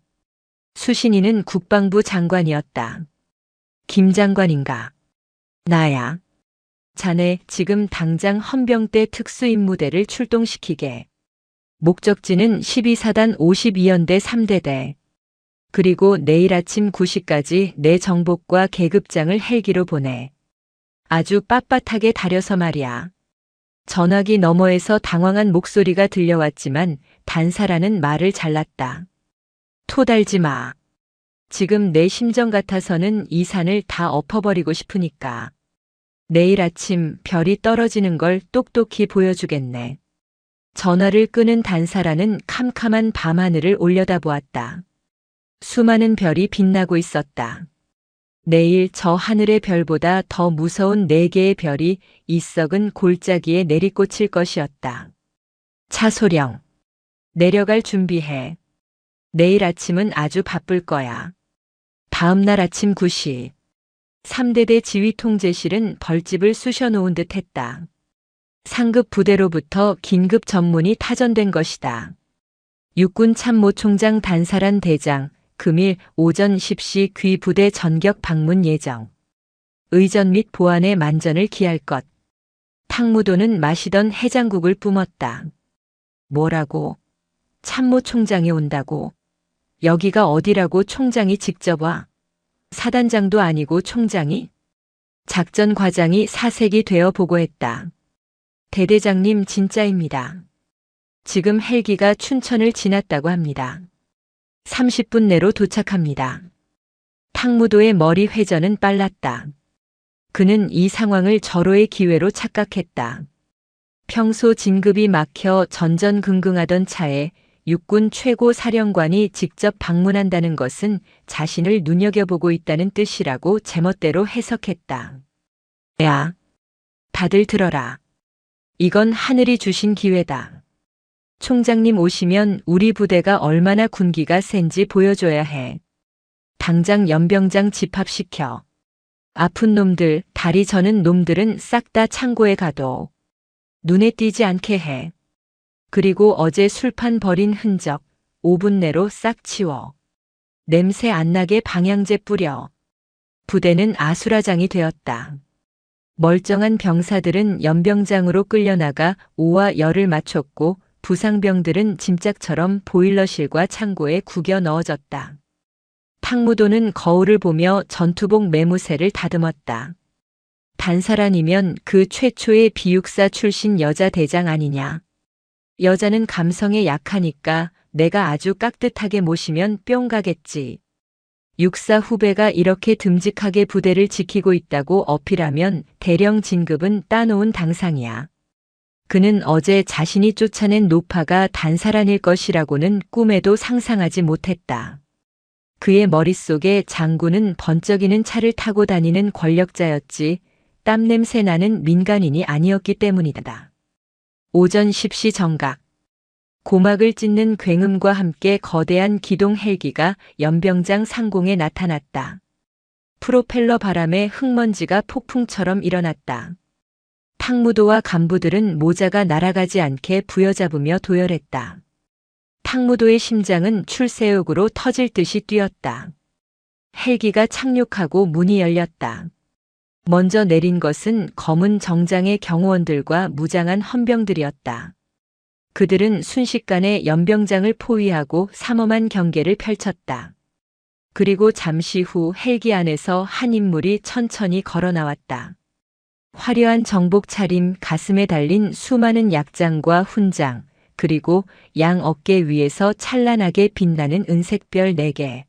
수신이는 국방부 장관이었다. 김 장관인가? 나야. 자네 지금 당장 헌병대 특수임무대를 출동시키게. 목적지는 12사단 52연대 3대대. 그리고 내일 아침 9시까지 내 정복과 계급장을 헬기로 보내. 아주 빳빳하게 다려서 말이야. 전화기 너머에서 당황한 목소리가 들려왔지만 단사라는 말을 잘랐다. 토달지 마. 지금 내 심정 같아서는 이 산을 다 엎어버리고 싶으니까. 내일 아침 별이 떨어지는 걸 똑똑히 보여주겠네. 전화를 끄는 단사라는 캄캄한 밤하늘을 올려다보았다. 수많은 별이 빛나고 있었다. 내일 저 하늘의 별보다 더 무서운 4개의 별이 이 썩은 골짜기에 내리꽂힐 것이었다. 차소령. 내려갈 준비해. 내일 아침은 아주 바쁠 거야. 다음 날 아침 9시. 3대대 지휘 통제실은 벌집을 쑤셔놓은 듯 했다. 상급 부대로부터 긴급 전문이 타전된 것이다. 육군 참모총장 단사란 대장, 금일 오전 10시 귀 부대 전격 방문 예정. 의전 및 보안에 만전을 기할 것. 탕무도는 마시던 해장국을 뿜었다. 뭐라고? 참모총장이 온다고? 여기가 어디라고 총장이 직접 와? 사단장도 아니고 총장이? 작전 과장이 사색이 되어 보고했다. 대대장님 진짜입니다. 지금 헬기가 춘천을 지났다고 합니다. 30분 내로 도착합니다. 탕무도의 머리 회전은 빨랐다. 그는 이 상황을 절호의 기회로 착각했다. 평소 진급이 막혀 전전긍긍하던 차에 육군 최고 사령관이 직접 방문한다는 것은 자신을 눈여겨보고 있다는 뜻이라고 제멋대로 해석했다. 야, 다들 들어라. 이건 하늘이 주신 기회다. 총장님 오시면 우리 부대가 얼마나 군기가 센지 보여줘야 해. 당장 연병장 집합시켜. 아픈 놈들, 다리 저는 놈들은 싹 다 창고에 가둬. 눈에 띄지 않게 해. 그리고 어제 술판 버린 흔적 5분 내로 싹 치워. 냄새 안 나게 방향제 뿌려. 부대는 아수라장이 되었다. 멀쩡한 병사들은 연병장으로 끌려나가 오와 열을 맞췄고 부상병들은 짐짝처럼 보일러실과 창고에 구겨 넣어졌다. 탕무도는 거울을 보며 전투복 매무새를 다듬었다. 단사란이면 그 최초의 비육사 출신 여자 대장 아니냐. 여자는 감성에 약하니까 내가 아주 깍듯하게 모시면 뿅 가겠지. 육사 후배가 이렇게 듬직하게 부대를 지키고 있다고 어필하면 대령 진급은 따놓은 당상이야. 그는 어제 자신이 쫓아낸 노파가 단사란일 것이라고는 꿈에도 상상하지 못했다. 그의 머릿속에 장군은 번쩍이는 차를 타고 다니는 권력자였지 땀냄새 나는 민간인이 아니었기 때문이다. 오전 10시 정각. 고막을 찢는 굉음과 함께 거대한 기동 헬기가 연병장 상공에 나타났다. 프로펠러 바람에 흙먼지가 폭풍처럼 일어났다. 탕무도와 간부들은 모자가 날아가지 않게 부여잡으며 도열했다. 탕무도의 심장은 출세욕으로 터질 듯이 뛰었다. 헬기가 착륙하고 문이 열렸다. 먼저 내린 것은 검은 정장의 경호원들과 무장한 헌병들이었다. 그들은 순식간에 연병장을 포위하고 삼엄한 경계를 펼쳤다. 그리고 잠시 후 헬기 안에서 한 인물이 천천히 걸어 나왔다. 화려한 정복 차림, 가슴에 달린 수많은 약장과 훈장, 그리고 양 어깨 위에서 찬란하게 빛나는 은색별 4개.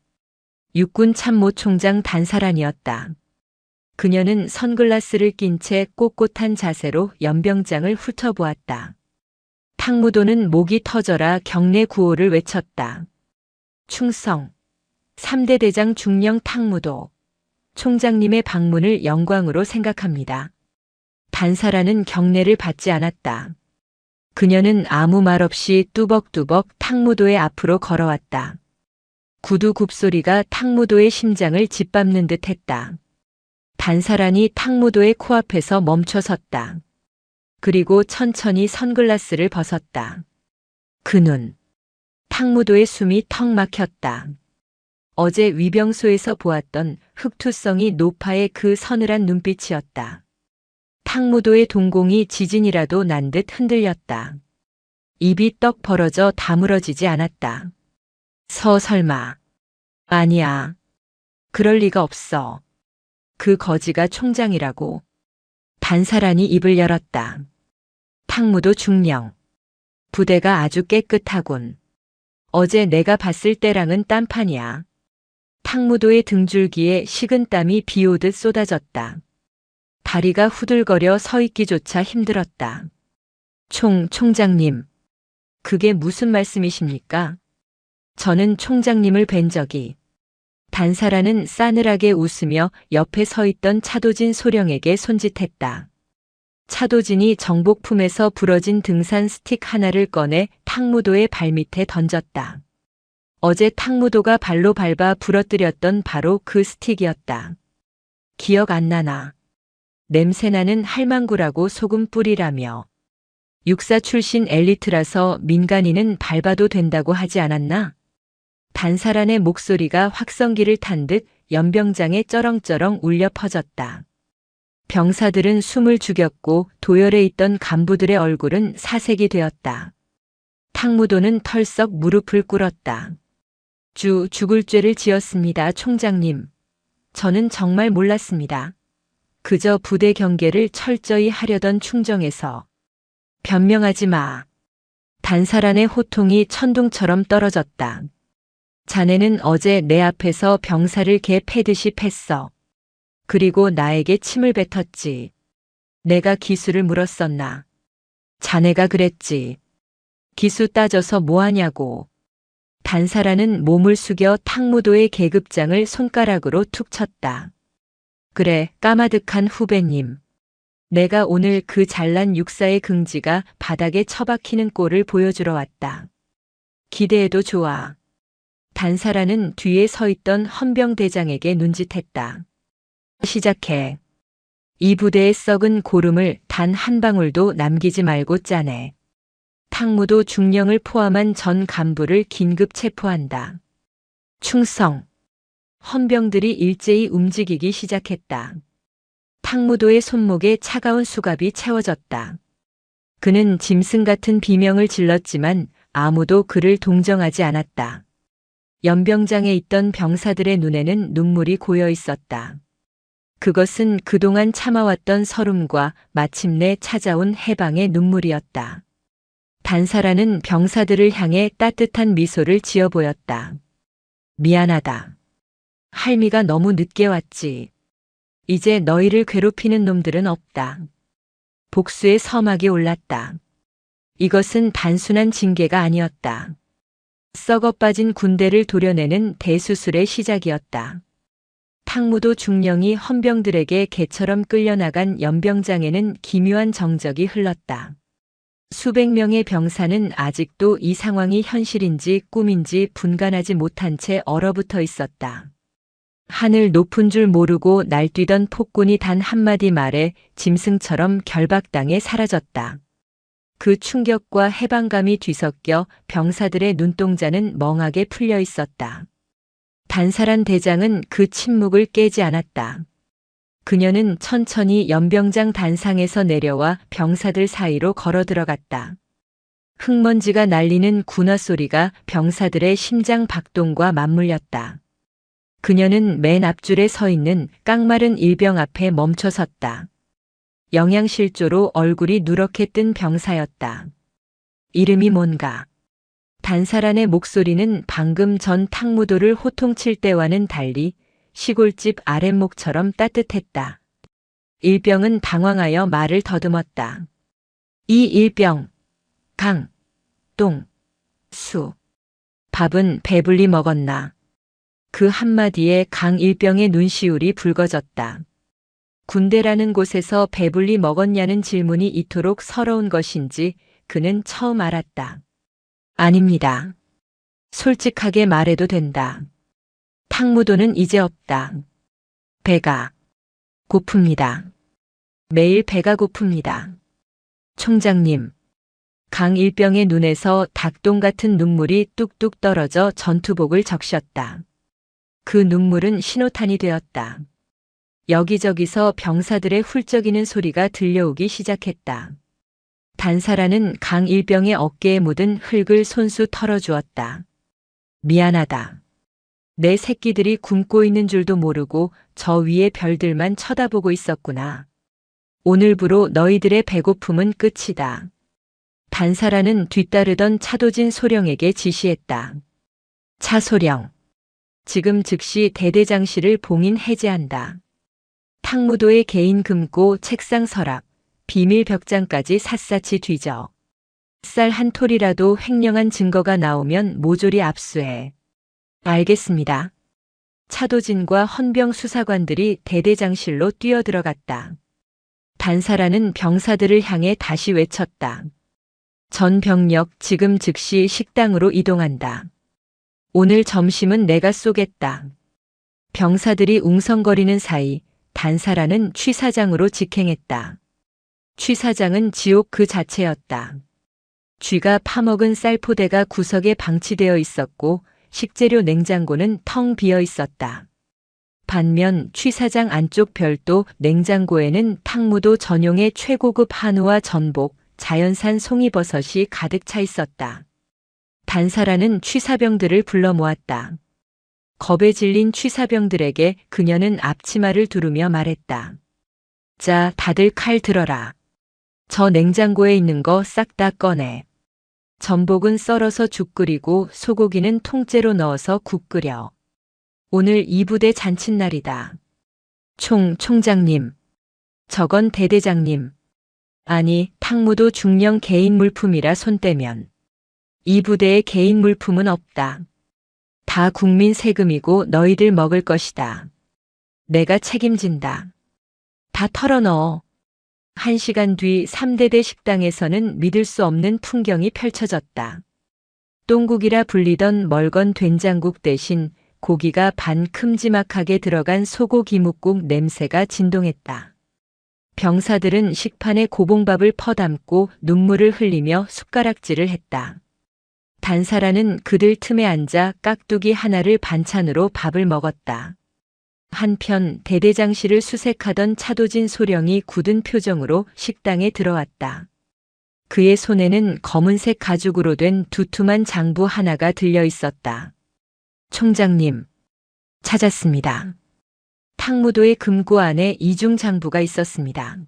육군 참모총장 단사란이었다. 그녀는 선글라스를 낀 채 꼿꼿한 자세로 연병장을 훑어보았다. 탕무도는 목이 터져라 경례 구호를 외쳤다. 충성. 3대 대장 중령 탕무도. 총장님의 방문을 영광으로 생각합니다. 단사라는 경례를 받지 않았다. 그녀는 아무 말 없이 뚜벅뚜벅 탕무도의 앞으로 걸어왔다. 구두 굽소리가 탕무도의 심장을 짓밟는 듯 했다. 단사란이 탕무도의 코앞에서 멈춰 섰다. 그리고 천천히 선글라스를 벗었다. 그 눈. 탕무도의 숨이 턱 막혔다. 어제 위병소에서 보았던 흑투성이 노파의 그 서늘한 눈빛이었다. 탕무도의 동공이 지진이라도 난 듯 흔들렸다. 입이 떡 벌어져 다물어지지 않았다. 설마. 아니야. 그럴 리가 없어. 그 거지가 총장이라고. 단사란이 입을 열었다. 탕무도 중령. 부대가 아주 깨끗하군. 어제 내가 봤을 때랑은 딴판이야. 탕무도의 등줄기에 식은 땀이 비오듯 쏟아졌다. 다리가 후들거려 서 있기조차 힘들었다. 총장님. 그게 무슨 말씀이십니까? 저는 총장님을 뵌 적이. 단사라는 싸늘하게 웃으며 옆에 서 있던 차도진 소령에게 손짓했다. 차도진이 정복품에서 부러진 등산 스틱 하나를 꺼내 탕무도의 발밑에 던졌다. 어제 탕무도가 발로 밟아 부러뜨렸던 바로 그 스틱이었다. 기억 안 나나. 냄새나는 할망구라고 소금 뿌리라며. 육사 출신 엘리트라서 민간인은 밟아도 된다고 하지 않았나? 단사란의 목소리가 확성기를 탄 듯 연병장에 쩌렁쩌렁 울려 퍼졌다. 병사들은 숨을 죽였고 도열해 있던 간부들의 얼굴은 사색이 되었다. 탕무도는 털썩 무릎을 꿇었다. 죽을 죄를 지었습니다, 총장님. 저는 정말 몰랐습니다. 그저 부대 경계를 철저히 하려던 충정에서. 변명하지 마. 단사란의 호통이 천둥처럼 떨어졌다. 자네는 어제 내 앞에서 병사를 개 패듯이 팼어. 그리고 나에게 침을 뱉었지. 내가 기수를 물었었나. 자네가 그랬지. 기수 따져서 뭐하냐고. 단사라는 몸을 숙여 탕무도의 계급장을 손가락으로 툭 쳤다. 그래, 까마득한 후배님. 내가 오늘 그 잘난 육사의 긍지가 바닥에 처박히는 꼴을 보여주러 왔다. 기대해도 좋아. 단사라는 뒤에 서 있던 헌병대장에게 눈짓했다. 시작해. 이 부대의 썩은 고름을 단 한 방울도 남기지 말고 짜내. 탕무도 중령을 포함한 전 간부를 긴급 체포한다. 충성. 헌병들이 일제히 움직이기 시작했다. 탕무도의 손목에 차가운 수갑이 채워졌다. 그는 짐승 같은 비명을 질렀지만 아무도 그를 동정하지 않았다. 연병장에 있던 병사들의 눈에는 눈물이 고여 있었다. 그것은 그동안 참아왔던 서름과 마침내 찾아온 해방의 눈물이었다. 단사라는 병사들을 향해 따뜻한 미소를 지어 보였다. 미안하다. 할미가 너무 늦게 왔지. 이제 너희를 괴롭히는 놈들은 없다. 복수의 서막이 올랐다. 이것은 단순한 징계가 아니었다. 썩어 빠진 군대를 도려내는 대수술의 시작이었다. 탕무도 중령이 헌병들에게 개처럼 끌려나간 연병장에는 기묘한 정적이 흘렀다. 수백 명의 병사는 아직도 이 상황이 현실인지 꿈인지 분간하지 못한 채 얼어붙어 있었다. 하늘 높은 줄 모르고 날뛰던 폭군이 단 한마디 말에 짐승처럼 결박당해 사라졌다. 그 충격과 해방감이 뒤섞여 병사들의 눈동자는 멍하게 풀려 있었다. 단사란 대장은 그 침묵을 깨지 않았다. 그녀는 천천히 연병장 단상에서 내려와 병사들 사이로 걸어 들어갔다. 흙먼지가 날리는 군화 소리가 병사들의 심장 박동과 맞물렸다. 그녀는 맨 앞줄에 서 있는 깡마른 일병 앞에 멈춰 섰다. 영양실조로 얼굴이 누렇게 뜬 병사였다. 이름이 뭔가. 단사란의 목소리는 방금 전 탕무도를 호통칠 때와는 달리 시골집 아랫목처럼 따뜻했다. 일병은 당황하여 말을 더듬었다. 이 일병, 강, 똥, 수. 밥은 배불리 먹었나. 그 한마디에 강 일병의 눈시울이 붉어졌다. 군대라는 곳에서 배불리 먹었냐는 질문이 이토록 서러운 것인지 그는 처음 알았다. 아닙니다. 솔직하게 말해도 된다. 탕무도는 이제 없다. 배가 고픕니다. 매일 배가 고픕니다. 총장님. 강 일병의 눈에서 닭똥 같은 눈물이 뚝뚝 떨어져 전투복을 적셨다. 그 눈물은 신호탄이 되었다. 여기저기서 병사들의 훌쩍이는 소리가 들려오기 시작했다. 단사라는 강 일병의 어깨에 묻은 흙을 손수 털어주었다. 미안하다. 내 새끼들이 굶고 있는 줄도 모르고 저 위의 별들만 쳐다보고 있었구나. 오늘부로 너희들의 배고픔은 끝이다. 단사라는 뒤따르던 차도진 소령에게 지시했다. 차소령. 지금 즉시 대대장실을 봉인 해제한다. 탕무도의 개인 금고 책상 서랍, 비밀 벽장까지 샅샅이 뒤져. 쌀 한 톨이라도 횡령한 증거가 나오면 모조리 압수해. 알겠습니다. 차도진과 헌병 수사관들이 대대장실로 뛰어들어갔다. 단사라는 병사들을 향해 다시 외쳤다. 전 병력 지금 즉시 식당으로 이동한다. 오늘 점심은 내가 쏘겠다. 병사들이 웅성거리는 사이 단사라는 취사장으로 직행했다. 취사장은 지옥 그 자체였다. 쥐가 파먹은 쌀포대가 구석에 방치되어 있었고 식재료 냉장고는 텅 비어 있었다. 반면 취사장 안쪽 별도 냉장고에는 탕무도 전용의 최고급 한우와 전복, 자연산 송이버섯이 가득 차 있었다. 단사라는 취사병들을 불러 모았다. 겁에 질린 취사병들에게 그녀는 앞치마를 두르며 말했다. 자, 다들 칼 들어라. 저 냉장고에 있는 거 싹 다 꺼내. 전복은 썰어서 죽 끓이고 소고기는 통째로 넣어서 국 끓여. 오늘 이 부대 잔칫날이다. 총장님. 저건 대대장님. 아니, 탕무도 중령 개인 물품이라 손 떼면. 이 부대에 개인 물품은 없다. 다 국민 세금이고 너희들 먹을 것이다. 내가 책임진다. 다 털어넣어. 1시간 뒤 3대대 식당에서는 믿을 수 없는 풍경이 펼쳐졌다. 똥국이라 불리던 멀건 된장국 대신 고기가 반 큼지막하게 들어간 소고기 묵국 냄새가 진동했다. 병사들은 식판에 고봉밥을 퍼담고 눈물을 흘리며 숟가락질을 했다. 단사라는 그들 틈에 앉아 깍두기 하나를 반찬으로 밥을 먹었다. 한편 대대장실을 수색하던 차도진 소령이 굳은 표정으로 식당에 들어왔다. 그의 손에는 검은색 가죽으로 된 두툼한 장부 하나가 들려 있었다. 총장님, 찾았습니다. 탕무도의 금고 안에 이중 장부가 있었습니다.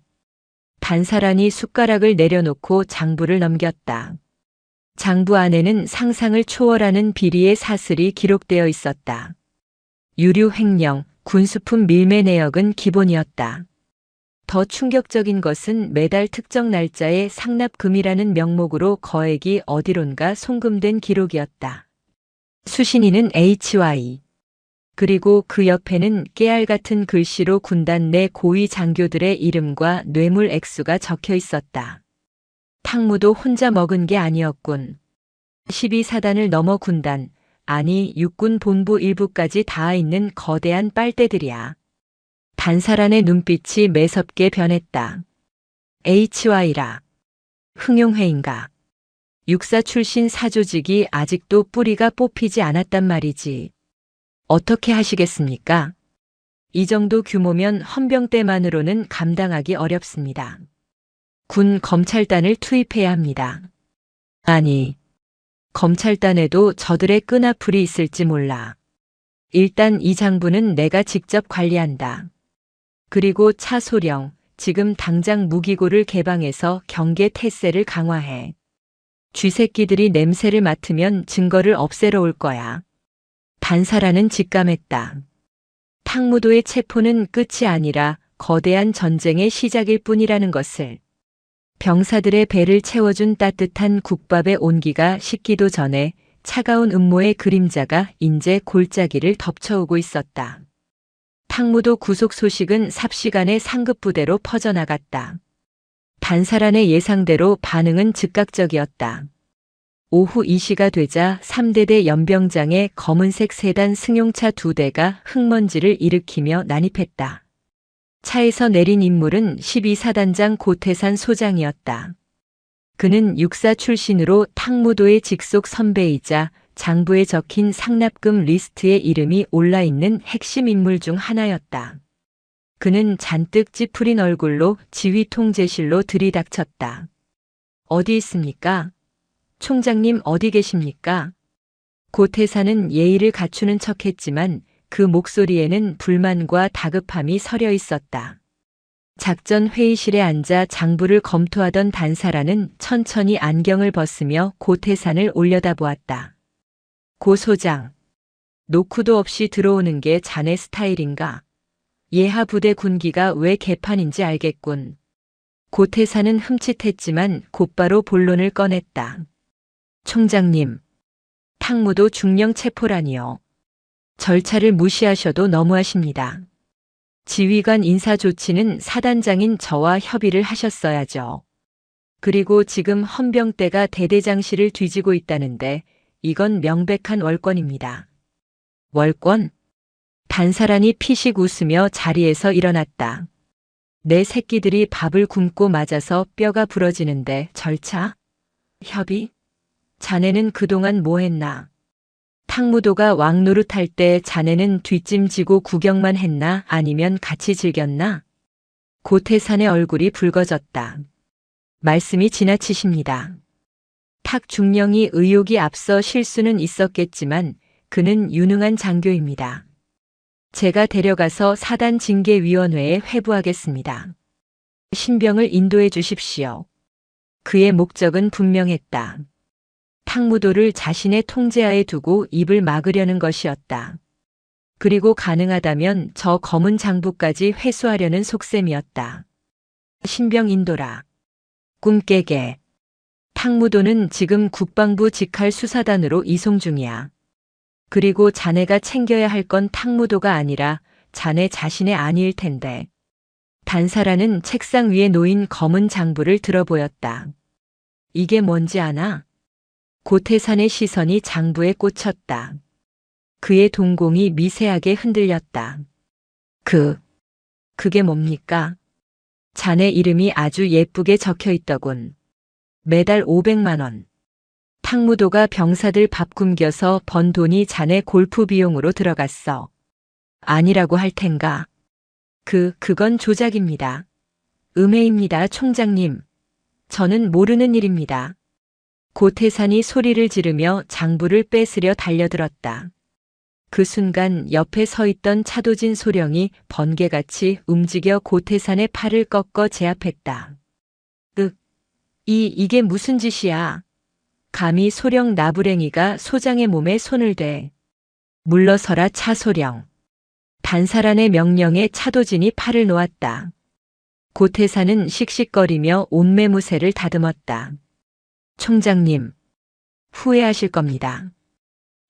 단사란이 숟가락을 내려놓고 장부를 넘겼다. 장부 안에는 상상을 초월하는 비리의 사슬이 기록되어 있었다. 유류 횡령, 군수품 밀매 내역은 기본이었다. 더 충격적인 것은 매달 특정 날짜에 상납금이라는 명목으로 거액이 어디론가 송금된 기록이었다. 수신이는 HY. 그리고 그 옆에는 깨알 같은 글씨로 군단 내 고위 장교들의 이름과 뇌물 액수가 적혀 있었다. 탕무도 혼자 먹은 게 아니었군. 12사단을 넘어 군단, 아니 육군 본부 일부까지 닿아 있는 거대한 빨대들이야. 단사란의 눈빛이 매섭게 변했다. HY라. 흥용회인가. 육사 출신 사조직이 아직도 뿌리가 뽑히지 않았단 말이지. 어떻게 하시겠습니까? 이 정도 규모면 헌병대만으로는 감당하기 어렵습니다. 군 검찰단을 투입해야 합니다. 아니, 검찰단에도 저들의 끈앞풀이 있을지 몰라. 일단 이 장부는 내가 직접 관리한다. 그리고 차소령, 지금 당장 무기고를 개방해서 경계 태세를 강화해. 쥐새끼들이 냄새를 맡으면 증거를 없애러 올 거야. 단사라는 직감했다. 탕무도의 체포는 끝이 아니라 거대한 전쟁의 시작일 뿐이라는 것을. 병사들의 배를 채워준 따뜻한 국밥의 온기가 식기도 전에 차가운 음모의 그림자가 인제 골짜기를 덮쳐오고 있었다. 탕무도 구속 소식은 삽시간에 상급부대로 퍼져나갔다. 단사란의 예상대로 반응은 즉각적이었다. 오후 2시가 되자 3대대 연병장의 검은색 세단 승용차 2대가 흙먼지를 일으키며 난입했다. 차에서 내린 인물은 12사단장 고태산 소장이었다. 그는 육사 출신으로 탕무도의 직속 선배이자 장부에 적힌 상납금 리스트에 이름이 올라있는 핵심 인물 중 하나였다. 그는 잔뜩 찌푸린 얼굴로 지휘 통제실로 들이닥쳤다. 어디 있습니까? 총장님 어디 계십니까? 고태사는 예의를 갖추는 척했지만 그 목소리에는 불만과 다급함이 서려 있었다. 작전 회의실에 앉아 장부를 검토하던 단사라는 천천히 안경을 벗으며 고태산을 올려다보았다. 고 소장, 노크도 없이 들어오는 게 자네 스타일인가? 예하 부대 군기가 왜 개판인지 알겠군. 고태산은 흠칫했지만 곧바로 본론을 꺼냈다. 총장님, 탕무도 중령 체포라니요. 절차를 무시하셔도 너무하십니다. 지휘관 인사 조치는 사단장인 저와 협의를 하셨어야죠. 그리고 지금 헌병대가 대대장실을 뒤지고 있다는데 이건 명백한 월권입니다. 월권? 단사란이 피식 웃으며 자리에서 일어났다. 내 새끼들이 밥을 굶고 맞아서 뼈가 부러지는데 절차? 협의? 자네는 그동안 뭐 했나? 탕무도가 왕노릇할 때 자네는 뒷짐지고 구경만 했나 아니면 같이 즐겼나? 고태산의 얼굴이 붉어졌다. 말씀이 지나치십니다. 탁 중령이 의욕이 앞서 실수는 있었겠지만 그는 유능한 장교입니다. 제가 데려가서 사단 징계위원회에 회부하겠습니다. 신병을 인도해 주십시오. 그의 목적은 분명했다. 탕무도를 자신의 통제하에 두고 입을 막으려는 것이었다. 그리고 가능하다면 저 검은 장부까지 회수하려는 속셈이었다. 신병 인도라. 꿈 깨게. 탕무도는 지금 국방부 직할 수사단으로 이송 중이야. 그리고 자네가 챙겨야 할 건 탕무도가 아니라 자네 자신의 아니일 텐데. 단사라는 책상 위에 놓인 검은 장부를 들어보였다. 이게 뭔지 아나? 고태산의 시선이 장부에 꽂혔다. 그의 동공이 미세하게 흔들렸다. 그게 뭡니까? 자네 이름이 아주 예쁘게 적혀 있더군. 매달 500만 원. 탕무도가 병사들 밥 굶겨서 번 돈이 자네 골프 비용으로 들어갔어. 아니라고 할 텐가. 그건 조작입니다. 음해입니다, 총장님. 저는 모르는 일입니다. 고태산이 소리를 지르며 장부를 뺏으려 달려들었다. 그 순간 옆에 서 있던 차도진 소령이 번개같이 움직여 고태산의 팔을 꺾어 제압했다. 이게 무슨 짓이야? 감히 소령 나부랭이가 소장의 몸에 손을 대. 물러서라 차소령. 단사란의 명령에 차도진이 팔을 놓았다. 고태산은 씩씩거리며 옷매무새를 다듬었다. 총장님, 후회하실 겁니다.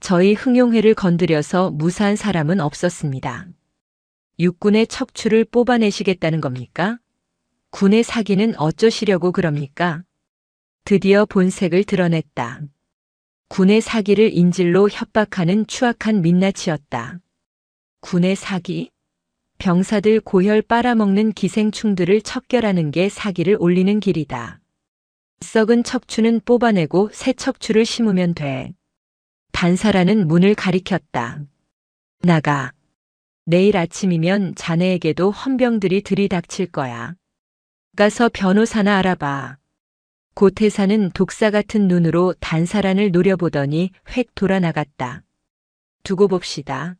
저희 흥용회를 건드려서 무사한 사람은 없었습니다. 육군의 척추를 뽑아내시겠다는 겁니까? 군의 사기는 어쩌시려고 그럽니까? 드디어 본색을 드러냈다. 군의 사기를 인질로 협박하는 추악한 민낯이었다. 군의 사기? 병사들 고혈 빨아먹는 기생충들을 척결하는 게 사기를 올리는 길이다. 썩은 척추는 뽑아내고 새 척추를 심으면 돼. 단사라는 문을 가리켰다. 나가. 내일 아침이면 자네에게도 헌병들이 들이닥칠 거야. 가서 변호사나 알아봐. 고태사는 독사 같은 눈으로 단사란을 노려보더니 획 돌아나갔다. 두고 봅시다.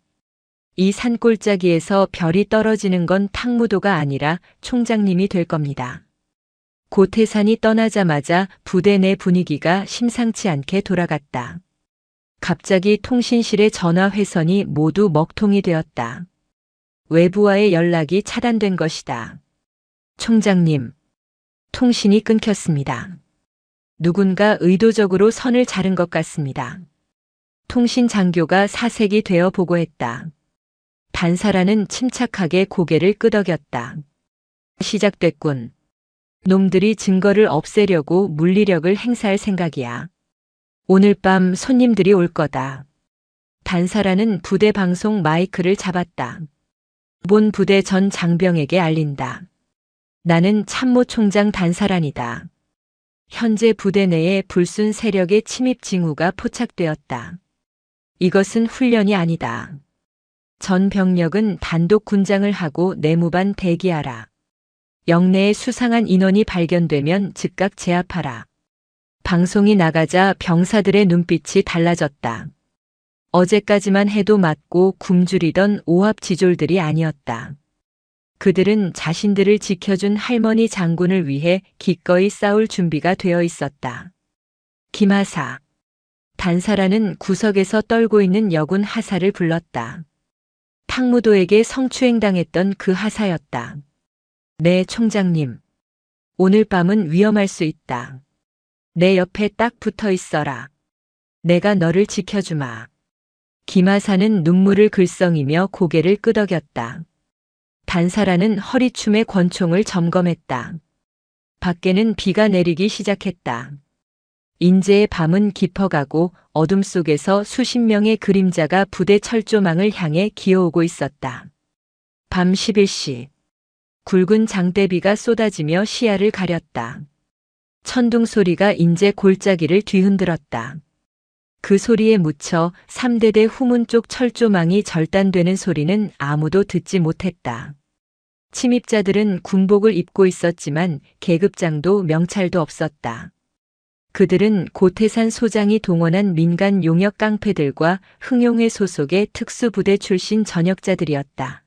이 산골짜기에서 별이 떨어지는 건 탕무도가 아니라 총장님이 될 겁니다. 고태산이 떠나자마자 부대 내 분위기가 심상치 않게 돌아갔다. 갑자기 통신실의 전화 회선이 모두 먹통이 되었다. 외부와의 연락이 차단된 것이다. 총장님, 통신이 끊겼습니다. 누군가 의도적으로 선을 자른 것 같습니다. 통신 장교가 사색이 되어 보고했다. 단사라는 침착하게 고개를 끄덕였다. 시작됐군. 놈들이 증거를 없애려고 물리력을 행사할 생각이야. 오늘 밤 손님들이 올 거다. 단사라는 부대 방송 마이크를 잡았다. 본 부대 전 장병에게 알린다. 나는 참모총장 단사란이다. 현재 부대 내에 불순 세력의 침입 징후가 포착되었다. 이것은 훈련이 아니다. 전 병력은 단독 군장을 하고 내무반 대기하라. 영내에 수상한 인원이 발견되면 즉각 제압하라. 방송이 나가자 병사들의 눈빛이 달라졌다. 어제까지만 해도 맞고 굶주리던 오합지졸들이 아니었다. 그들은 자신들을 지켜준 할머니 장군을 위해 기꺼이 싸울 준비가 되어 있었다. 김하사. 단사라는 구석에서 떨고 있는 여군 하사를 불렀다. 탕무도에게 성추행당했던 그 하사였다. 네, 총장님. 오늘 밤은 위험할 수 있다. 내 옆에 딱 붙어 있어라. 내가 너를 지켜주마. 김하사는 눈물을 글썽이며 고개를 끄덕였다. 단사라는 허리춤의 권총을 점검했다. 밖에는 비가 내리기 시작했다. 인제의 밤은 깊어가고 어둠 속에서 수십 명의 그림자가 부대 철조망을 향해 기어오고 있었다. 밤 11시. 굵은 장대비가 쏟아지며 시야를 가렸다. 천둥 소리가 인제 골짜기를 뒤흔들었다. 그 소리에 묻혀 3대대 후문 쪽 철조망이 절단되는 소리는 아무도 듣지 못했다. 침입자들은 군복을 입고 있었지만 계급장도 명찰도 없었다. 그들은 고태산 소장이 동원한 민간 용역 깡패들과 흥용회 소속의 특수부대 출신 전역자들이었다.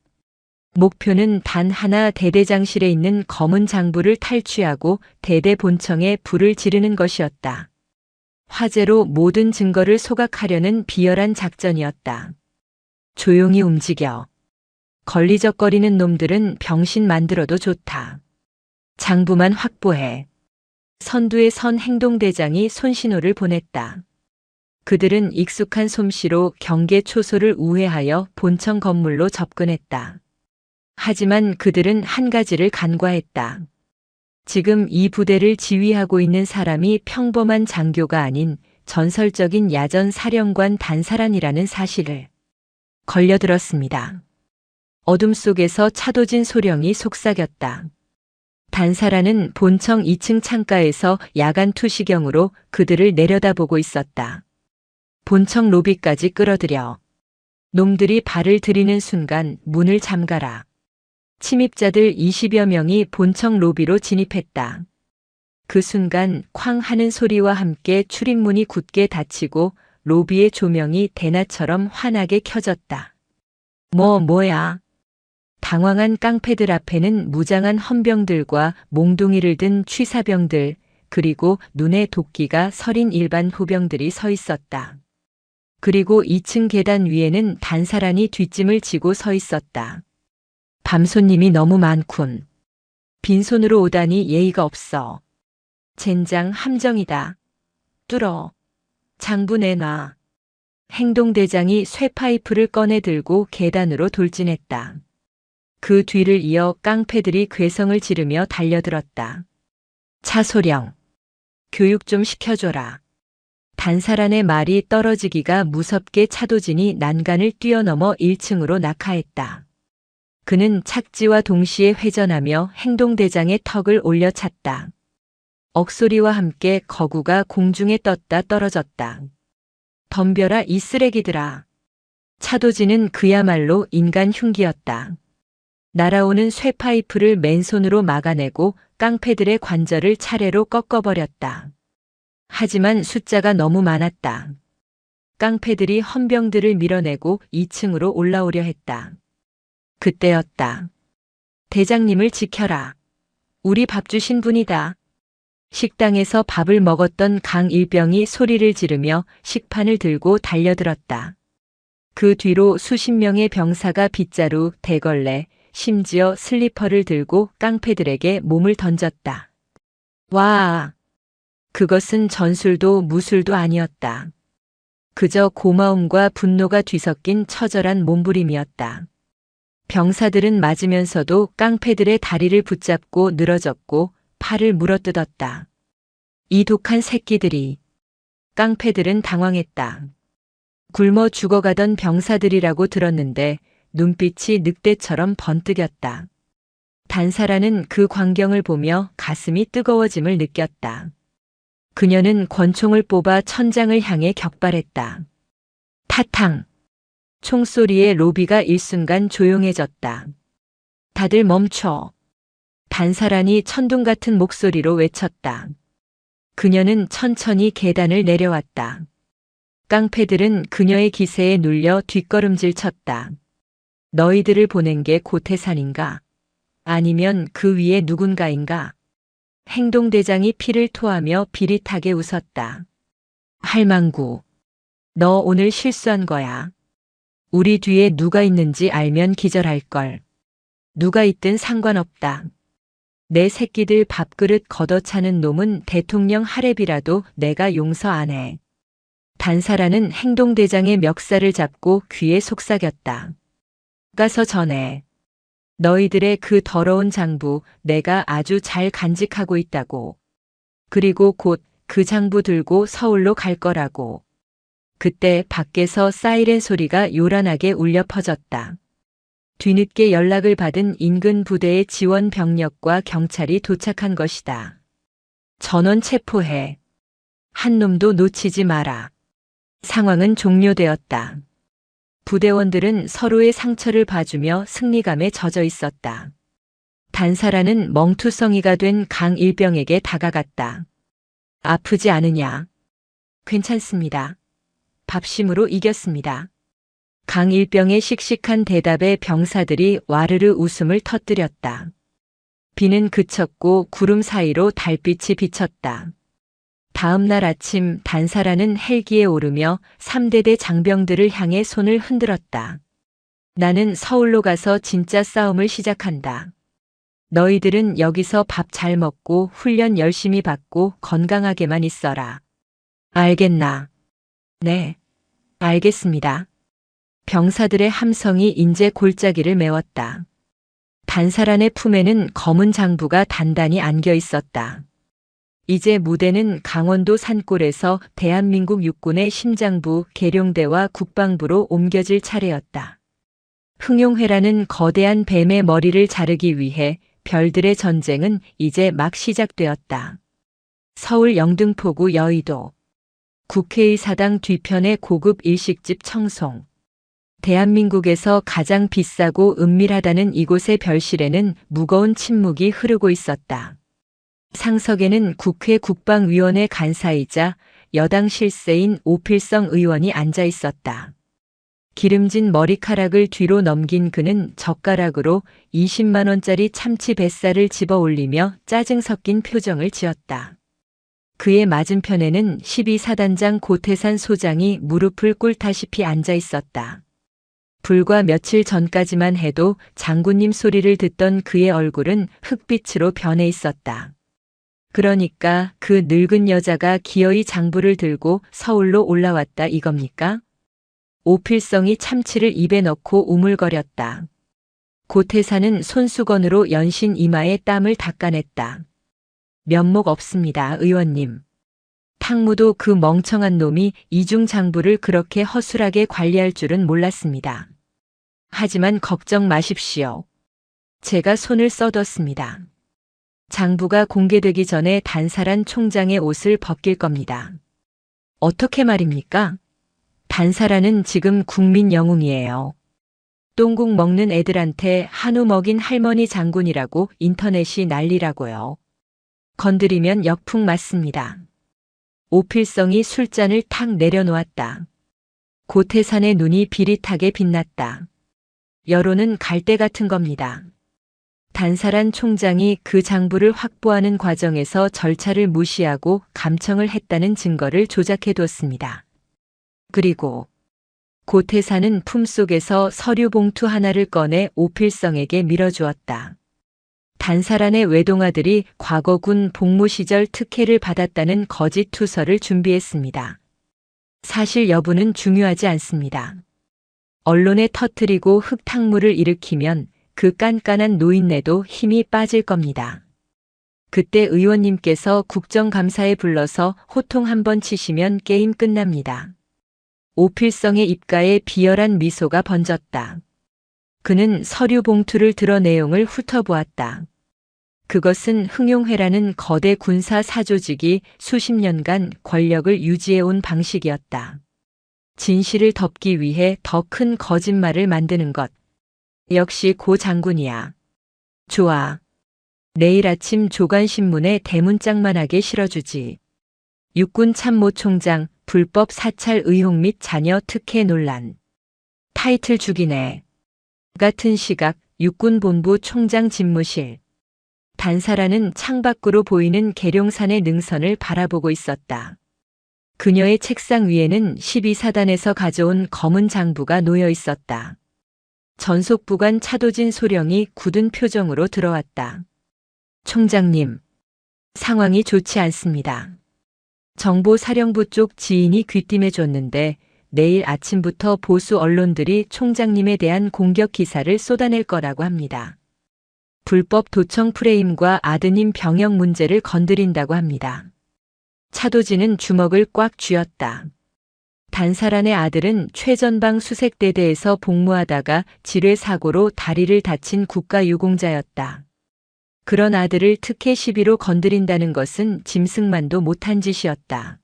목표는 단 하나, 대대장실에 있는 검은 장부를 탈취하고 대대 본청에 불을 지르는 것이었다. 화재로 모든 증거를 소각하려는 비열한 작전이었다. 조용히 움직여. 걸리적거리는 놈들은 병신 만들어도 좋다. 장부만 확보해. 선두의 선 행동대장이 손신호를 보냈다. 그들은 익숙한 솜씨로 경계 초소를 우회하여 본청 건물로 접근했다. 하지만 그들은 한 가지를 간과했다. 지금 이 부대를 지휘하고 있는 사람이 평범한 장교가 아닌 전설적인 야전 사령관 단사란이라는 사실을. 걸려들었습니다. 어둠 속에서 차도진 소령이 속삭였다. 단사란은 본청 2층 창가에서 야간 투시경으로 그들을 내려다보고 있었다. 본청 로비까지 끌어들여. 놈들이 발을 들이는 순간 문을 잠가라. 침입자들 20여 명이 본청 로비로 진입했다. 그 순간 쾅 하는 소리와 함께 출입문이 굳게 닫히고 로비의 조명이 대낮처럼 환하게 켜졌다. 뭐야? 당황한 깡패들 앞에는 무장한 헌병들과 몽둥이를 든 취사병들, 그리고 눈에 도끼가 서린 일반 후병들이 서 있었다. 그리고 2층 계단 위에는 단사란이 뒷짐을 지고 서 있었다. 밤손님이 너무 많군. 빈손으로 오다니 예의가 없어. 젠장 함정이다. 뚫어. 장부 내놔. 행동대장이 쇠파이프를 꺼내 들고 계단으로 돌진했다. 그 뒤를 이어 깡패들이 괴성을 지르며 달려들었다. 차소령, 교육 좀 시켜줘라. 단사란의 말이 떨어지기가 무섭게 차도진이 난간을 뛰어넘어 1층으로 낙하했다. 그는 착지와 동시에 회전하며 행동대장의 턱을 올려찼다. 억소리와 함께 거구가 공중에 떴다 떨어졌다. 덤벼라 이 쓰레기들아. 차도진은 그야말로 인간 흉기였다. 날아오는 쇠파이프를 맨손으로 막아내고 깡패들의 관절을 차례로 꺾어버렸다. 하지만 숫자가 너무 많았다. 깡패들이 헌병들을 밀어내고 2층으로 올라오려 했다. 그때였다. 대장님을 지켜라. 우리 밥 주신 분이다. 식당에서 밥을 먹었던 강일병이 소리를 지르며 식판을 들고 달려들었다. 그 뒤로 수십 명의 병사가 빗자루, 대걸레, 심지어 슬리퍼를 들고 깡패들에게 몸을 던졌다. 와! 그것은 전술도 무술도 아니었다. 그저 고마움과 분노가 뒤섞인 처절한 몸부림이었다. 병사들은 맞으면서도 깡패들의 다리를 붙잡고 늘어졌고 팔을 물어뜯었다. 이 독한 새끼들이. 깡패들은 당황했다. 굶어 죽어가던 병사들이라고 들었는데 눈빛이 늑대처럼 번뜩였다. 단사라는 그 광경을 보며 가슴이 뜨거워짐을 느꼈다. 그녀는 권총을 뽑아 천장을 향해 격발했다. 타탕! 총소리에 로비가 일순간 조용해졌다. 다들 멈춰. 단사란이 천둥 같은 목소리로 외쳤다. 그녀는 천천히 계단을 내려왔다. 깡패들은 그녀의 기세에 눌려 뒷걸음질 쳤다. 너희들을 보낸 게 고태산인가? 아니면 그 위에 누군가인가? 행동대장이 피를 토하며 비릿하게 웃었다. 할망구, 너 오늘 실수한 거야. 우리 뒤에 누가 있는지 알면 기절할걸. 누가 있든 상관없다. 내 새끼들 밥그릇 걷어차는 놈은 대통령 하랩이라도 내가 용서 안 해. 단사라는 행동대장의 멱살을 잡고 귀에 속삭였다. 가서 전해. 너희들의 그 더러운 장부 내가 아주 잘 간직하고 있다고. 그리고 곧 그 장부 들고 서울로 갈 거라고. 그때 밖에서 사이렌 소리가 요란하게 울려 퍼졌다. 뒤늦게 연락을 받은 인근 부대의 지원 병력과 경찰이 도착한 것이다. 전원 체포해. 한 놈도 놓치지 마라. 상황은 종료되었다. 부대원들은 서로의 상처를 봐주며 승리감에 젖어 있었다. 단사라는 멍투성이가 된 강일병에게 다가갔다. 아프지 않으냐? 괜찮습니다. 밥심으로 이겼습니다. 강일병의 씩씩한 대답에 병사들이 와르르 웃음을 터뜨렸다. 비는 그쳤고 구름 사이로 달빛이 비쳤다. 다음 날 아침 단사라는 헬기에 오르며 3대대 장병들을 향해 손을 흔들었다. 나는 서울로 가서 진짜 싸움을 시작한다. 너희들은 여기서 밥 잘 먹고 훈련 열심히 받고 건강하게만 있어라. 알겠나? 네, 알겠습니다. 병사들의 함성이 인제 골짜기를 메웠다. 단사란의 품에는 검은 장부가 단단히 안겨 있었다. 이제 무대는 강원도 산골에서 대한민국 육군의 심장부 계룡대와 국방부로 옮겨질 차례였다. 흥용회라는 거대한 뱀의 머리를 자르기 위해 별들의 전쟁은 이제 막 시작되었다. 서울 영등포구 여의도. 국회의사당 뒤편의 고급 일식집 청송. 대한민국에서 가장 비싸고 은밀하다는 이곳의 별실에는 무거운 침묵이 흐르고 있었다. 상석에는 국회 국방위원회 간사이자 여당 실세인 오필성 의원이 앉아 있었다. 기름진 머리카락을 뒤로 넘긴 그는 젓가락으로 20만 원짜리 참치 뱃살을 집어 올리며 짜증 섞인 표정을 지었다. 그의 맞은편에는 12사단장 고태산 소장이 무릎을 꿇다시피 앉아 있었다. 불과 며칠 전까지만 해도 장군님 소리를 듣던 그의 얼굴은 흑빛으로 변해 있었다. 그러니까 그 늙은 여자가 기어이 장부를 들고 서울로 올라왔다 이겁니까? 오필성이 참치를 입에 넣고 우물거렸다. 고태사는 손수건으로 연신 이마에 땀을 닦아냈다. 면목 없습니다, 의원님. 탕무도 그 멍청한 놈이 이중장부를 그렇게 허술하게 관리할 줄은 몰랐습니다. 하지만 걱정 마십시오. 제가 손을 써뒀습니다. 장부가 공개되기 전에 단사란 총장의 옷을 벗길 겁니다. 어떻게 말입니까? 단사라는 지금 국민 영웅이에요. 똥국 먹는 애들한테 한우 먹인 할머니 장군이라고 인터넷이 난리라고요. 건드리면 역풍 맞습니다. 오필성이 술잔을 탁 내려놓았다. 고태산의 눈이 비릿하게 빛났다. 여론은 갈대 같은 겁니다. 단사란 총장이 그 장부를 확보하는 과정에서 절차를 무시하고 감청을 했다는 증거를 조작해뒀습니다. 그리고 고태사는 품속에서 서류 봉투 하나를 꺼내 오필성에게 밀어주었다. 단사란의 외동아들이 과거 군 복무 시절 특혜를 받았다는 거짓 투서를 준비했습니다. 사실 여부는 중요하지 않습니다. 언론에 터뜨리고 흙탕물을 일으키면 그 깐깐한 노인네도 힘이 빠질 겁니다. 그때 의원님께서 국정감사에 불러서 호통 한번 치시면 게임 끝납니다. 오필성의 입가에 비열한 미소가 번졌다. 그는 서류 봉투를 들어 내용을 훑어보았다. 그것은 흥용회라는 거대 군사 사조직이 수십 년간 권력을 유지해온 방식이었다. 진실을 덮기 위해 더 큰 거짓말을 만드는 것. 역시 고 장군이야. 좋아. 내일 아침 조간신문에 대문짝만하게 실어주지. 육군 참모총장 불법 사찰 의혹 및 자녀 특혜 논란. 타이틀 죽이네. 같은 시각 육군본부 총장 집무실. 단사라는 창밖으로 보이는 계룡산의 능선을 바라보고 있었다. 그녀의 책상 위에는 12사단에서 가져온 검은 장부가 놓여 있었다. 전속부관 차도진 소령이 굳은 표정으로 들어왔다. 총장님, 상황이 좋지 않습니다. 정보사령부 쪽 지인이 귀띔해줬는데 내일 아침부터 보수 언론들이 총장님에 대한 공격 기사를 쏟아낼 거라고 합니다. 불법 도청 프레임과 아드님 병역 문제를 건드린다고 합니다. 차도진은 주먹을 꽉 쥐었다. 단사란의 아들은 최전방 수색대대에서 복무하다가 지뢰사고로 다리를 다친 국가유공자였다. 그런 아들을 특혜 시비로 건드린다는 것은 짐승만도 못한 짓이었다.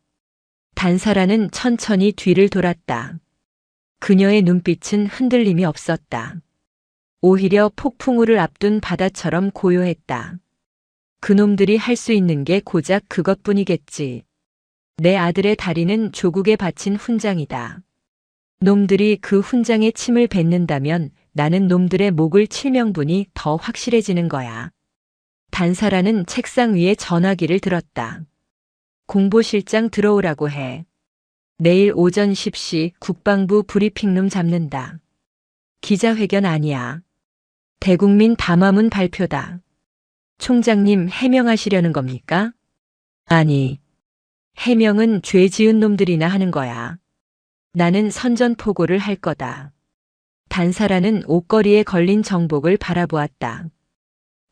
단사라는 천천히 뒤를 돌았다. 그녀의 눈빛은 흔들림이 없었다. 오히려 폭풍우를 앞둔 바다처럼 고요했다. 그놈들이 할 수 있는 게 고작 그것뿐이겠지. 내 아들의 다리는 조국에 바친 훈장이다. 놈들이 그 훈장에 침을 뱉는다면 나는 놈들의 목을 칠 명분이 더 확실해지는 거야. 단사라는 책상 위에 전화기를 들었다. 공보실장 들어오라고 해. 내일 오전 10시 국방부 브리핑룸 잡는다. 기자회견 아니야. 대국민 담화문 발표다. 총장님 해명하시려는 겁니까? 아니. 해명은 죄 지은 놈들이나 하는 거야. 나는 선전포고를 할 거다. 단사라는 옷걸이에 걸린 정복을 바라보았다.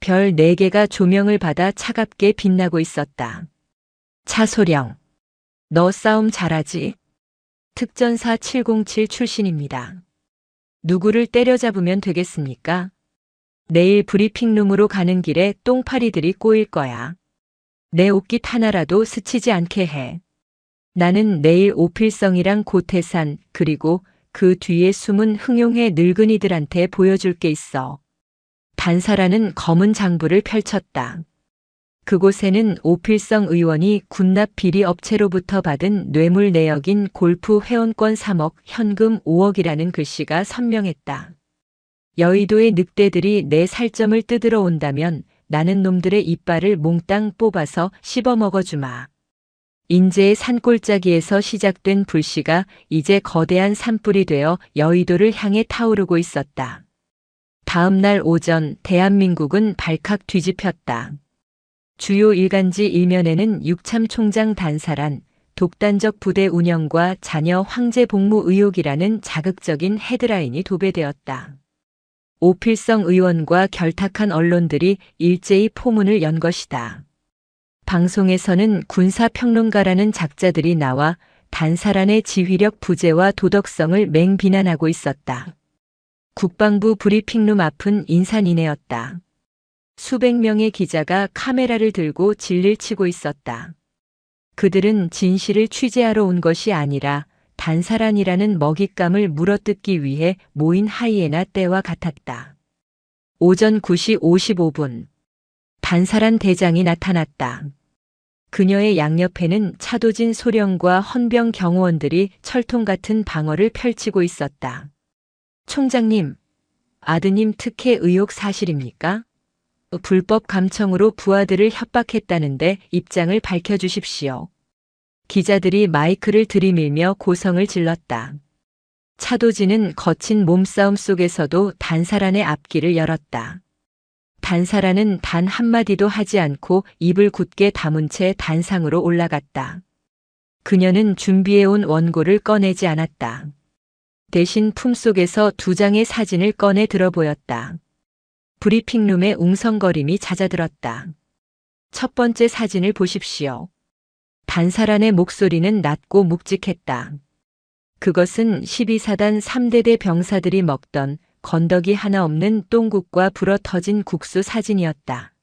별 4개가 조명을 받아 차갑게 빛나고 있었다. 차소령, 너 싸움 잘하지? 특전사 707 출신입니다. 누구를 때려잡으면 되겠습니까? 내일 브리핑룸으로 가는 길에 똥파리들이 꼬일 거야. 내 옷깃 하나라도 스치지 않게 해. 나는 내일 오필성이랑 고태산 그리고 그 뒤에 숨은 흥용회 늙은이들한테 보여줄 게 있어. 단사라는 검은 장부를 펼쳤다. 그곳에는 오필성 의원이 군납 비리 업체로부터 받은 뇌물 내역인 골프 회원권 3억, 현금 5억이라는 글씨가 선명했다. 여의도의 늑대들이 내 살점을 뜯으러 온다면 나는 놈들의 이빨을 몽땅 뽑아서 씹어 먹어주마. 인제의 산골짜기에서 시작된 불씨가 이제 거대한 산불이 되어 여의도를 향해 타오르고 있었다. 다음 날 오전 대한민국은 발칵 뒤집혔다. 주요 일간지 일면에는 육참 총장 단사란, 독단적 부대 운영과 자녀 황제 복무 의혹이라는 자극적인 헤드라인이 도배되었다. 오필성 의원과 결탁한 언론들이 일제히 포문을 연 것이다. 방송에서는 군사평론가라는 작자들이 나와 단사란의 지휘력 부재와 도덕성을 맹비난하고 있었다. 국방부 브리핑룸 앞은 인산인해였다. 수백 명의 기자가 카메라를 들고 진리를 치고 있었다. 그들은 진실을 취재하러 온 것이 아니라 단사란이라는 먹잇감을 물어뜯기 위해 모인 하이에나 떼와 같았다. 오전 9시 55분. 단사란 대장이 나타났다. 그녀의 양옆에는 차도진 소령과 헌병 경호원들이 철통 같은 방어를 펼치고 있었다. 총장님, 아드님 특혜 의혹 사실입니까? 불법 감청으로 부하들을 협박했다는데 입장을 밝혀주십시오. 기자들이 마이크를 들이밀며 고성을 질렀다. 차도진은 거친 몸싸움 속에서도 단사란의 앞길을 열었다. 단사란은 단 한마디도 하지 않고 입을 굳게 다문 채 단상으로 올라갔다. 그녀는 준비해온 원고를 꺼내지 않았다. 대신 품속에서 2장의 사진을 꺼내 들어 보였다. 브리핑룸의 웅성거림이 잦아들었다. 첫 번째 사진을 보십시오. 단사란의 목소리는 낮고 묵직했다. 그것은 12사단 3대대 병사들이 먹던 건더기 하나 없는 똥국과 불어터진 국수 사진이었다.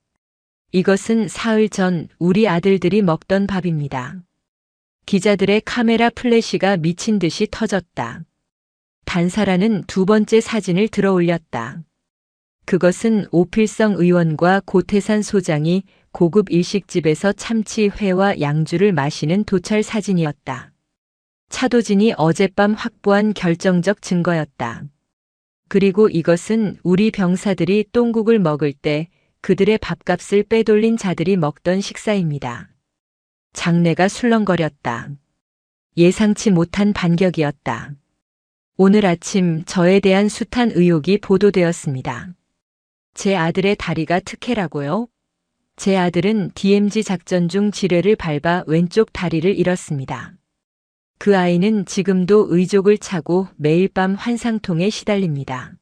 이것은 사흘 전 우리 아들들이 먹던 밥입니다. 기자들의 카메라 플래시가 미친 듯이 터졌다. 단사란은 2번째 사진을 들어 올렸다. 그것은 오필성 의원과 고태산 소장이 고급 일식집에서 참치회와 양주를 마시는 도찰 사진이었다. 차도진이 어젯밤 확보한 결정적 증거였다. 그리고 이것은 우리 병사들이 똥국을 먹을 때 그들의 밥값을 빼돌린 자들이 먹던 식사입니다. 장내가 술렁거렸다. 예상치 못한 반격이었다. 오늘 아침 저에 대한 숱한 의혹이 보도되었습니다. 제 아들의 다리가 특혜라고요? 제 아들은 DMZ 작전 중 지뢰를 밟아 왼쪽 다리를 잃었습니다. 그 아이는 지금도 의족을 차고 매일 밤 환상통에 시달립니다.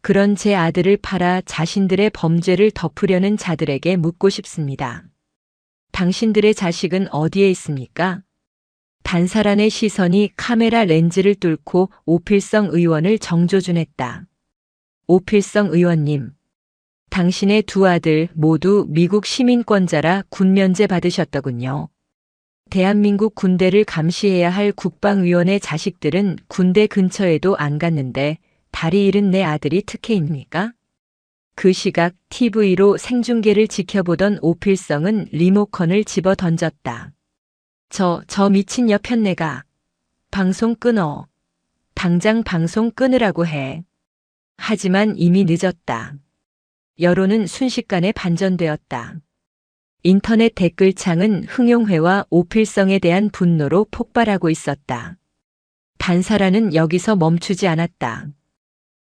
그런 제 아들을 팔아 자신들의 범죄를 덮으려는 자들에게 묻고 싶습니다. 당신들의 자식은 어디에 있습니까? 단사란의 시선이 카메라 렌즈를 뚫고 오필성 의원을 정조준했다. 오필성 의원님, 당신의 2 아들 모두 미국 시민권자라 군면제 받으셨더군요. 대한민국 군대를 감시해야 할 국방위원회 자식들은 군대 근처에도 안 갔는데 다리 잃은 내 아들이 특혜입니까? 그 시각 TV로 생중계를 지켜보던 오필성은 리모컨을 집어 던졌다. 저 미친 여편네가. 방송 끊어. 당장 방송 끊으라고 해. 하지만 이미 늦었다. 여론은 순식간에 반전되었다. 인터넷 댓글창은 흥용회와 오필성에 대한 분노로 폭발하고 있었다. 단사란은 여기서 멈추지 않았다.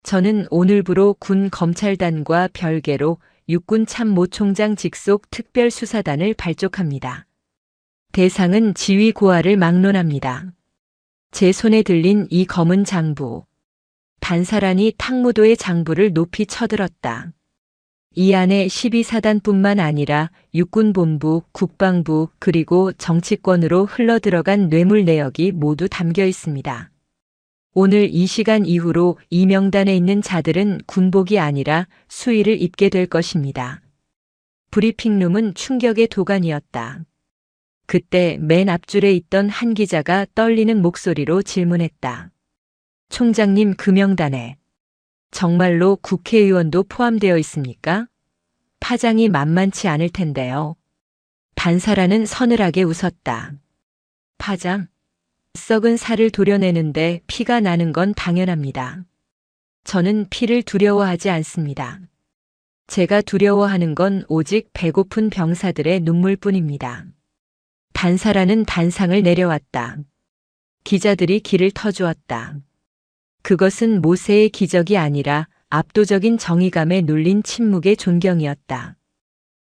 저는 오늘부로 군 검찰단과 별개로 육군 참모총장 직속 특별수사단을 발족합니다. 대상은 지휘 고하를 막론합니다. 제 손에 들린 이 검은 장부. 단사란이 탕무도의 장부를 높이 쳐들었다. 이 안에 12사단뿐만 아니라 육군본부, 국방부, 그리고 정치권으로 흘러들어간 뇌물 내역이 모두 담겨 있습니다. 오늘 이 시간 이후로 이 명단에 있는 자들은 군복이 아니라 수의를 입게 될 것입니다. 브리핑룸은 충격의 도가니였다. 그때 맨 앞줄에 있던 한 기자가 떨리는 목소리로 질문했다. 총장님, 그 명단에 정말로 국회의원도 포함되어 있습니까? 파장이 만만치 않을 텐데요. 단사라는 서늘하게 웃었다. 파장? 썩은 살을 도려내는데 피가 나는 건 당연합니다. 저는 피를 두려워하지 않습니다. 제가 두려워하는 건 오직 배고픈 병사들의 눈물뿐입니다. 단사라는 단상을 내려왔다. 기자들이 길을 터주었다. 그것은 모세의 기적이 아니라 압도적인 정의감에 눌린 침묵의 존경이었다.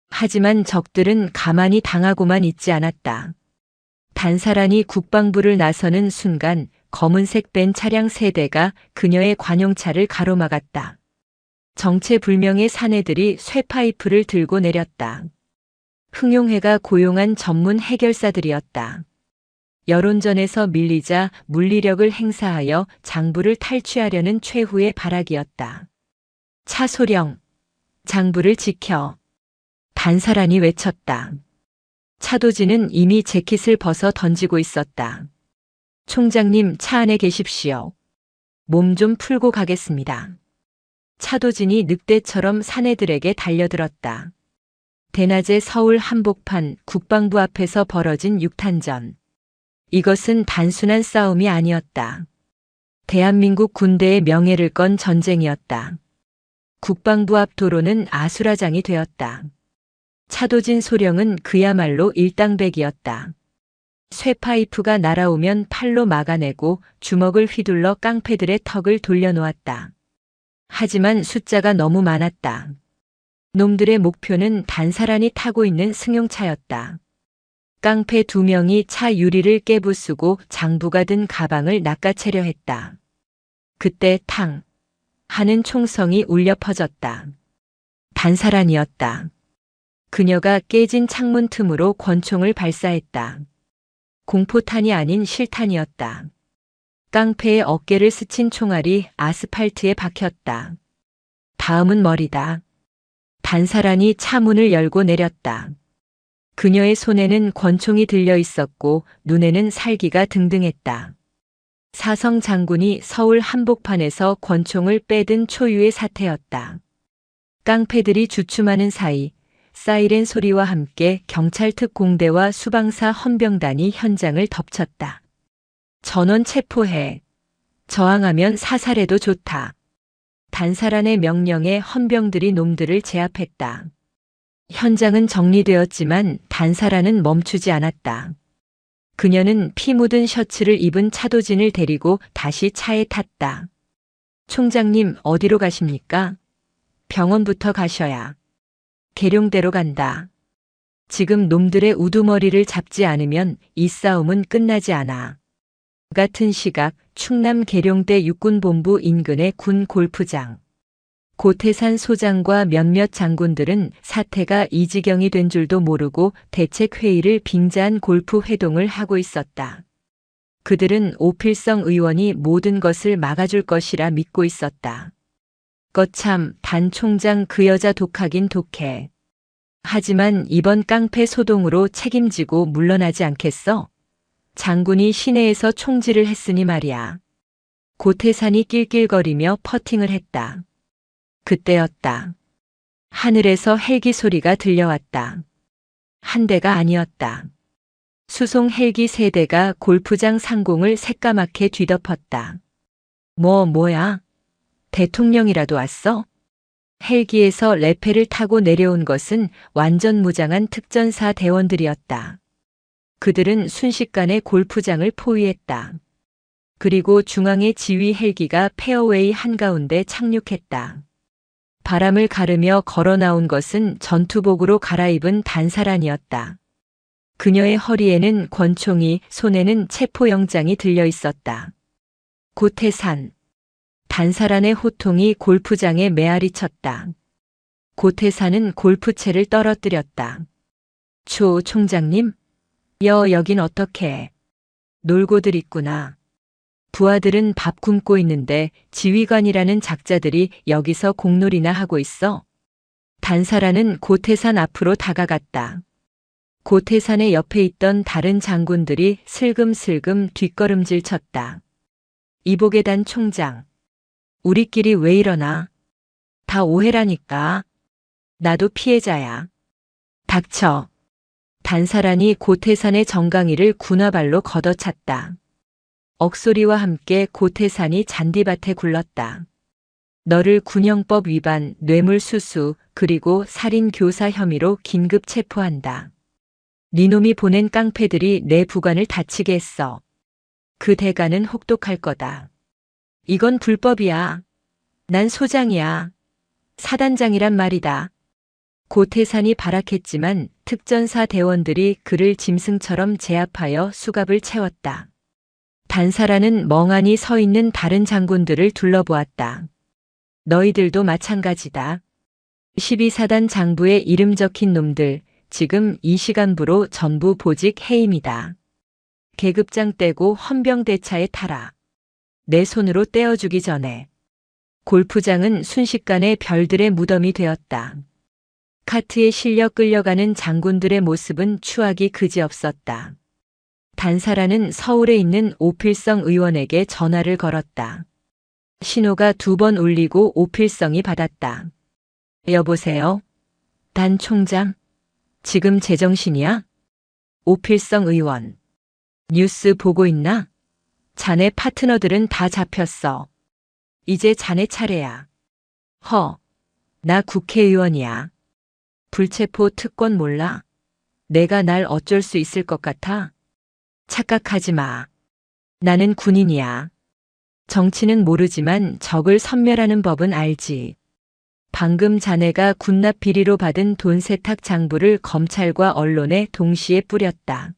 하지만 적들은 가만히 당하고만 있지 않았다. 단사란이 국방부를 나서는 순간 검은색 벤 차량 3대가 그녀의 관용차를 가로막았다. 정체불명의 사내들이 쇠파이프를 들고 내렸다. 흥용회가 고용한 전문 해결사들이었다. 여론전에서 밀리자 물리력을 행사하여 장부를 탈취하려는 최후의 발악이었다. 차소령, 장부를 지켜. 단사란이 외쳤다. 차도진은 이미 재킷을 벗어 던지고 있었다. 총장님, 차 안에 계십시오. 몸 좀 풀고 가겠습니다. 차도진이 늑대처럼 사내들에게 달려들었다. 대낮에 서울 한복판 국방부 앞에서 벌어진 육탄전. 이것은 단순한 싸움이 아니었다. 대한민국 군대의 명예를 건 전쟁이었다. 국방부 앞 도로는 아수라장이 되었다. 차도진 소령은 그야말로 일당백이었다. 쇠파이프가 날아오면 팔로 막아내고 주먹을 휘둘러 깡패들의 턱을 돌려놓았다. 하지만 숫자가 너무 많았다. 놈들의 목표는 단사란이 타고 있는 승용차였다. 깡패 2명이 차 유리를 깨부수고 장부가 든 가방을 낚아채려 했다. 그때 탕 하는 총성이 울려 퍼졌다. 단사란이었다. 그녀가 깨진 창문 틈으로 권총을 발사했다. 공포탄이 아닌 실탄이었다. 깡패의 어깨를 스친 총알이 아스팔트에 박혔다. 다음은 머리다. 단사란이 차 문을 열고 내렸다. 그녀의 손에는 권총이 들려 있었고 눈에는 살기가 등등했다. 사성 장군이 서울 한복판에서 권총을 빼든 초유의 사태였다. 깡패들이 주춤하는 사이 사이렌 소리와 함께 경찰 특공대와 수방사 헌병단이 현장을 덮쳤다. 전원 체포해. 저항하면 사살해도 좋다. 단사란의 명령에 헌병들이 놈들을 제압했다. 현장은 정리되었지만 단사란은 멈추지 않았다. 그녀는 피 묻은 셔츠를 입은 차도진을 데리고 다시 차에 탔다. 총장님, 어디로 가십니까? 병원부터 가셔야. 계룡대로 간다. 지금 놈들의 우두머리를 잡지 않으면 이 싸움은 끝나지 않아. 같은 시각 충남 계룡대 육군본부 인근의 군 골프장. 고태산 소장과 몇몇 장군들은 사태가 이 지경이 된 줄도 모르고 대책회의를 빙자한 골프 회동을 하고 있었다. 그들은 오필성 의원이 모든 것을 막아줄 것이라 믿고 있었다. 거참, 단 총장 그 여자 독하긴 독해. 하지만 이번 깡패 소동으로 책임지고 물러나지 않겠어? 장군이 시내에서 총질을 했으니 말이야. 고태산이 낄낄거리며 퍼팅을 했다. 그때였다. 하늘에서 헬기 소리가 들려왔다. 한 대가 아니었다. 수송 헬기 3대가 골프장 상공을 새까맣게 뒤덮었다. 뭐야? 대통령이라도 왔어? 헬기에서 레페를 타고 내려온 것은 완전 무장한 특전사 대원들이었다. 그들은 순식간에 골프장을 포위했다. 그리고 중앙의 지휘 헬기가 페어웨이 한가운데 착륙했다. 바람을 가르며 걸어 나온 것은 전투복으로 갈아입은 단사란이었다. 그녀의 허리에는 권총이, 손에는 체포영장이 들려 있었다. 고태산. 단사란의 호통이 골프장에 메아리 쳤다. 고태산은 골프채를 떨어뜨렸다. 총장님? 여긴 어떻게? 놀고들 있구나. 부하들은 밥 굶고 있는데 지휘관이라는 작자들이 여기서 공놀이나 하고 있어. 단사란은 고태산 앞으로 다가갔다. 고태산의 옆에 있던 다른 장군들이 슬금슬금 뒷걸음질 쳤다. 이복의 총장. 우리끼리 왜 이러나? 다 오해라니까. 나도 피해자야. 닥쳐. 단사란이 고태산의 정강이를 군화발로 걷어찼다. 억소리와 함께 고태산이 잔디밭에 굴렀다. 너를 군형법 위반, 뇌물수수, 그리고 살인교사 혐의로 긴급 체포한다. 니놈이 보낸 깡패들이 내 부관을 다치게 했어. 그 대가는 혹독할 거다. 이건 불법이야. 난 소장이야. 사단장이란 말이다. 고태산이 발악했지만 특전사 대원들이 그를 짐승처럼 제압하여 수갑을 채웠다. 단사라는 멍하니 서 있는 다른 장군들을 둘러보았다. 너희들도 마찬가지다. 12사단 장부에 이름 적힌 놈들, 지금 이 시간부로 전부 보직 해임이다. 계급장 떼고 헌병대차에 타라. 내 손으로 떼어주기 전에. 골프장은 순식간에 별들의 무덤이 되었다. 카트에 실려 끌려가는 장군들의 모습은 추악이 그지없었다. 단사라는 서울에 있는 오필성 의원에게 전화를 걸었다. 신호가 2번 울리고 오필성이 받았다. 여보세요? 단 총장? 지금 제정신이야? 오필성 의원. 뉴스 보고 있나? 자네 파트너들은 다 잡혔어. 이제 자네 차례야. 나 국회의원이야. 불체포 특권 몰라? 내가 날 어쩔 수 있을 것 같아? 착각하지 마. 나는 군인이야. 정치는 모르지만 적을 섬멸하는 법은 알지. 방금 자네가 군납 비리로 받은 돈 세탁 장부를 검찰과 언론에 동시에 뿌렸다.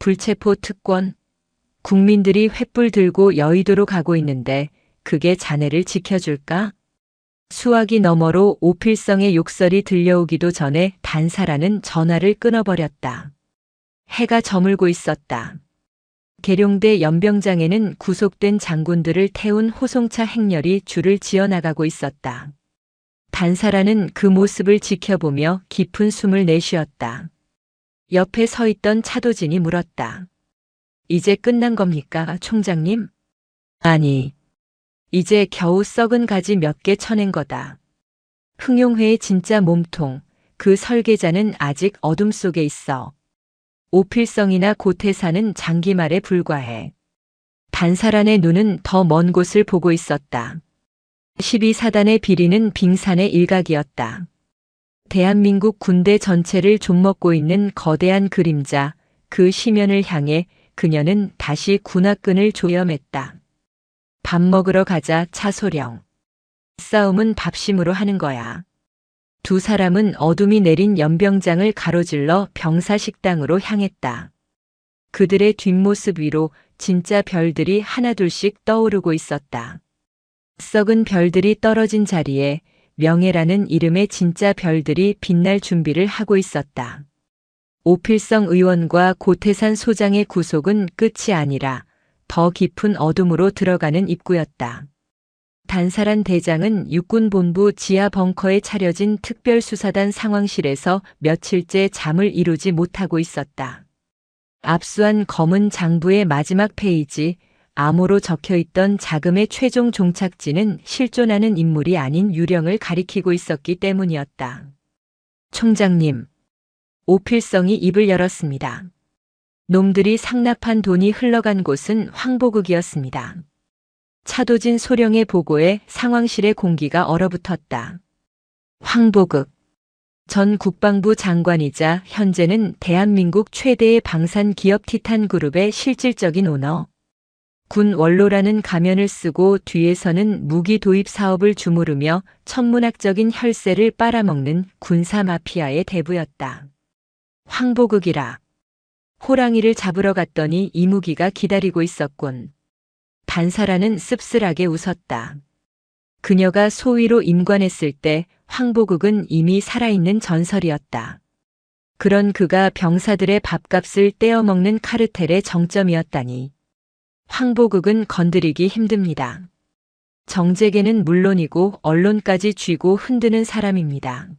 불체포 특권. 국민들이 횃불 들고 여의도로 가고 있는데 그게 자네를 지켜줄까? 수화기 너머로 오필성의 욕설이 들려오기도 전에 단사라는 전화를 끊어버렸다. 해가 저물고 있었다. 계룡대 연병장에는 구속된 장군들을 태운 호송차 행렬이 줄을 지어나가고 있었다. 단사라는 그 모습을 지켜보며 깊은 숨을 내쉬었다. 옆에 서 있던 차도진이 물었다. 이제 끝난 겁니까, 총장님? 아니, 이제 겨우 썩은 가지 몇 개 쳐낸 거다. 흥용회의 진짜 몸통, 그 설계자는 아직 어둠 속에 있어. 오필성이나 고태사는 장기말에 불과해. 단사란의 눈은 더 먼 곳을 보고 있었다. 12사단의 비리는 빙산의 일각이었다. 대한민국 군대 전체를 좀먹고 있는 거대한 그림자, 그 시면을 향해 그녀는 다시 군화끈을 조여맸다. 밥 먹으러 가자, 차소령. 싸움은 밥심으로 하는 거야. 두 사람은 어둠이 내린 연병장을 가로질러 병사식당으로 향했다. 그들의 뒷모습 위로 진짜 별들이 하나둘씩 떠오르고 있었다. 썩은 별들이 떨어진 자리에 명예라는 이름의 진짜 별들이 빛날 준비를 하고 있었다. 오필성 의원과 고태산 소장의 구속은 끝이 아니라 더 깊은 어둠으로 들어가는 입구였다. 단사란 대장은 육군본부 지하 벙커에 차려진 특별수사단 상황실에서 며칠째 잠을 이루지 못하고 있었다. 압수한 검은 장부의 마지막 페이지, 암호로 적혀있던 자금의 최종 종착지는 실존하는 인물이 아닌 유령을 가리키고 있었기 때문이었다. 총장님, 오필성이 입을 열었습니다. 놈들이 상납한 돈이 흘러간 곳은 황보극이었습니다. 차도진 소령의 보고에 상황실의 공기가 얼어붙었다. 황보극. 전 국방부 장관이자 현재는 대한민국 최대의 방산 기업 티탄그룹의 실질적인 오너. 군 원로라는 가면을 쓰고 뒤에서는 무기 도입 사업을 주무르며 천문학적인 혈세를 빨아먹는 군사 마피아의 대부였다. 황보극이라. 호랑이를 잡으러 갔더니 이무기가 기다리고 있었군. 단사라는 씁쓸하게 웃었다. 그녀가 소위로 임관했을 때 황보극은 이미 살아있는 전설이었다. 그런 그가 병사들의 밥값을 떼어먹는 카르텔의 정점이었다니. 황보극은 건드리기 힘듭니다. 정재계는 물론이고 언론까지 쥐고 흔드는 사람입니다.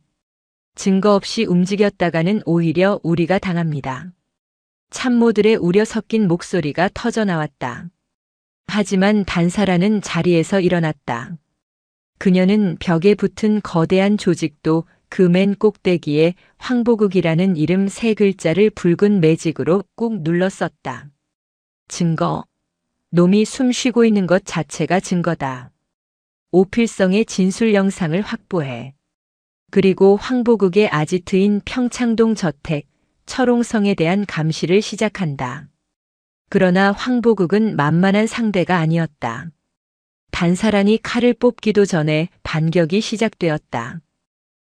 증거 없이 움직였다가는 오히려 우리가 당합니다. 참모들의 우려 섞인 목소리가 터져나왔다. 하지만 단사라는 자리에서 일어났다. 그녀는 벽에 붙은 거대한 조직도 그 맨 꼭대기에 황보극이라는 이름 3글자를 붉은 매직으로 꾹 눌러 썼다. 증거. 놈이 숨 쉬고 있는 것 자체가 증거다. 오필성의 진술 영상을 확보해. 그리고 황보극의 아지트인 평창동 저택, 철옹성에 대한 감시를 시작한다. 그러나 황보극은 만만한 상대가 아니었다. 단사란이 칼을 뽑기도 전에 반격이 시작되었다.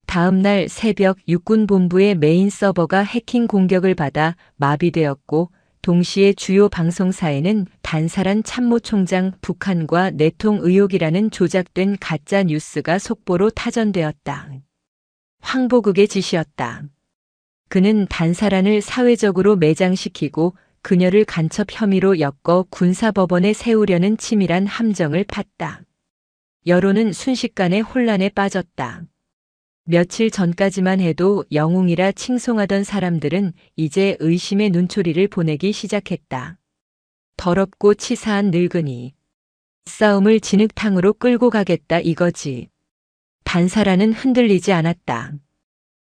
다음 날 새벽 육군본부의 메인 서버가 해킹 공격을 받아 마비되었고 동시에 주요 방송사에는 단사란 참모총장 북한과 내통 의혹이라는 조작된 가짜 뉴스가 속보로 타전되었다. 황보국의 지시였다. 그는 단사란을 사회적으로 매장시키고 그녀를 간첩 혐의로 엮어 군사법원에 세우려는 치밀한 함정을 팠다. 여론은 순식간에 혼란에 빠졌다. 며칠 전까지만 해도 영웅이라 칭송하던 사람들은 이제 의심의 눈초리를 보내기 시작했다. 더럽고 치사한 늙은이. 싸움을 진흙탕으로 끌고 가겠다 이거지. 단사라는 흔들리지 않았다.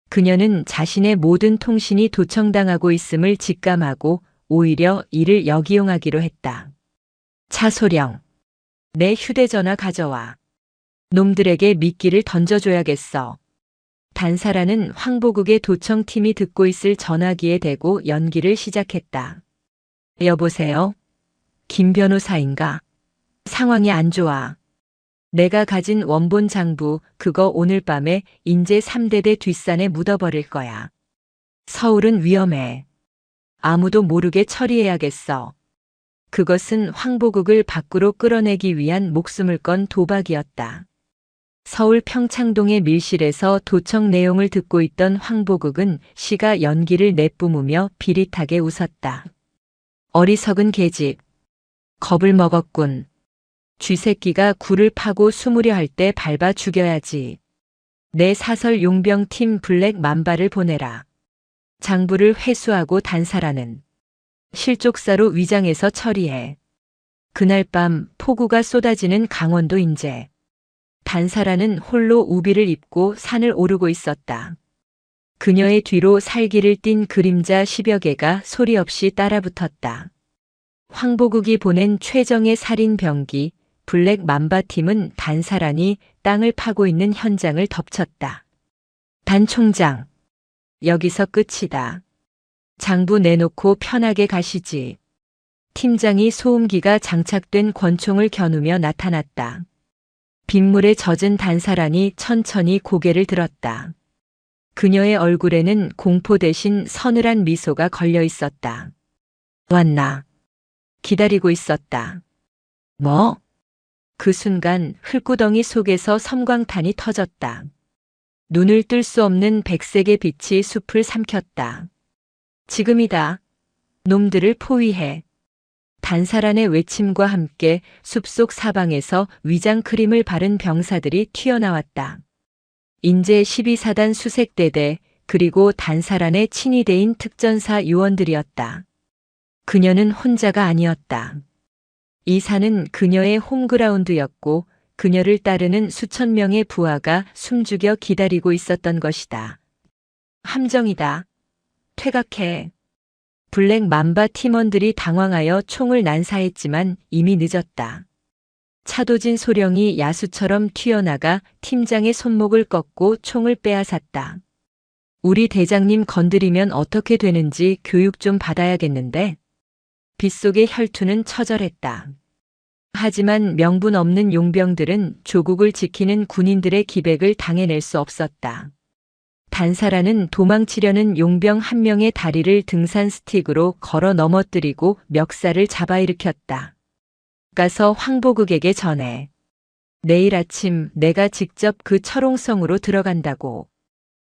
그녀는 자신의 모든 통신이 도청당하고 있음을 직감하고 오히려 이를 역이용하기로 했다. 차소령. 내 휴대전화 가져와. 놈들에게 미끼를 던져줘야겠어. 단사라는 황보국의 도청팀이 듣고 있을 전화기에 대고 연기를 시작했다. 여보세요? 김 변호사인가? 상황이 안 좋아. 내가 가진 원본 장부 그거 오늘 밤에 인제 3대대 뒷산에 묻어버릴 거야. 서울은 위험해. 아무도 모르게 처리해야겠어. 그것은 황보국을 밖으로 끌어내기 위한 목숨을 건 도박이었다. 서울 평창동의 밀실에서 도청 내용을 듣고 있던 황보국은 시가 연기를 내뿜으며 비릿하게 웃었다. 어리석은 계집. 겁을 먹었군. 쥐새끼가 굴을 파고 숨으려 할 때 밟아 죽여야지. 내 사설 용병팀 블랙 맘바를 보내라. 장부를 회수하고 단사라는 실족사로 위장해서 처리해. 그날 밤 폭우가 쏟아지는 강원도 인제. 단사라는 홀로 우비를 입고 산을 오르고 있었다. 그녀의 뒤로 살기를 띤 그림자 10여 개가 소리 없이 따라붙었다. 황보국이 보낸 최정의 살인 병기 블랙 맘바 팀은 단사란이 땅을 파고 있는 현장을 덮쳤다. 단 총장. 여기서 끝이다. 장부 내놓고 편하게 가시지. 팀장이 소음기가 장착된 권총을 겨누며 나타났다. 빗물에 젖은 단사란이 천천히 고개를 들었다. 그녀의 얼굴에는 공포 대신 서늘한 미소가 걸려 있었다. 왔나? 기다리고 있었다. 뭐? 그 순간 흙구덩이 속에서 섬광탄이 터졌다. 눈을 뜰 수 없는 백색의 빛이 숲을 삼켰다. 지금이다. 놈들을 포위해. 단사란의 외침과 함께 숲속 사방에서 위장 크림을 바른 병사들이 튀어나왔다. 인제 12사단 수색대대 그리고 단사란의 친위대인 특전사 요원들이었다. 그녀는 혼자가 아니었다. 이 산은 그녀의 홈그라운드였고 그녀를 따르는 수천 명의 부하가 숨죽여 기다리고 있었던 것이다. 함정이다. 퇴각해. 블랙 맘바 팀원들이 당황하여 총을 난사했지만 이미 늦었다. 차도진 소령이 야수처럼 튀어나가 팀장의 손목을 꺾고 총을 빼앗았다. 우리 대장님 건드리면 어떻게 되는지 교육 좀 받아야겠는데? 빗속의 혈투는 처절했다. 하지만 명분 없는 용병들은 조국을 지키는 군인들의 기백을 당해낼 수 없었다. 단사라는 도망치려는 용병 한 명의 다리를 등산 스틱으로 걸어 넘어뜨리고 멱살을 잡아일으켰다. 가서 황보국에게 전해. 내일 아침 내가 직접 그 철옹성으로 들어간다고.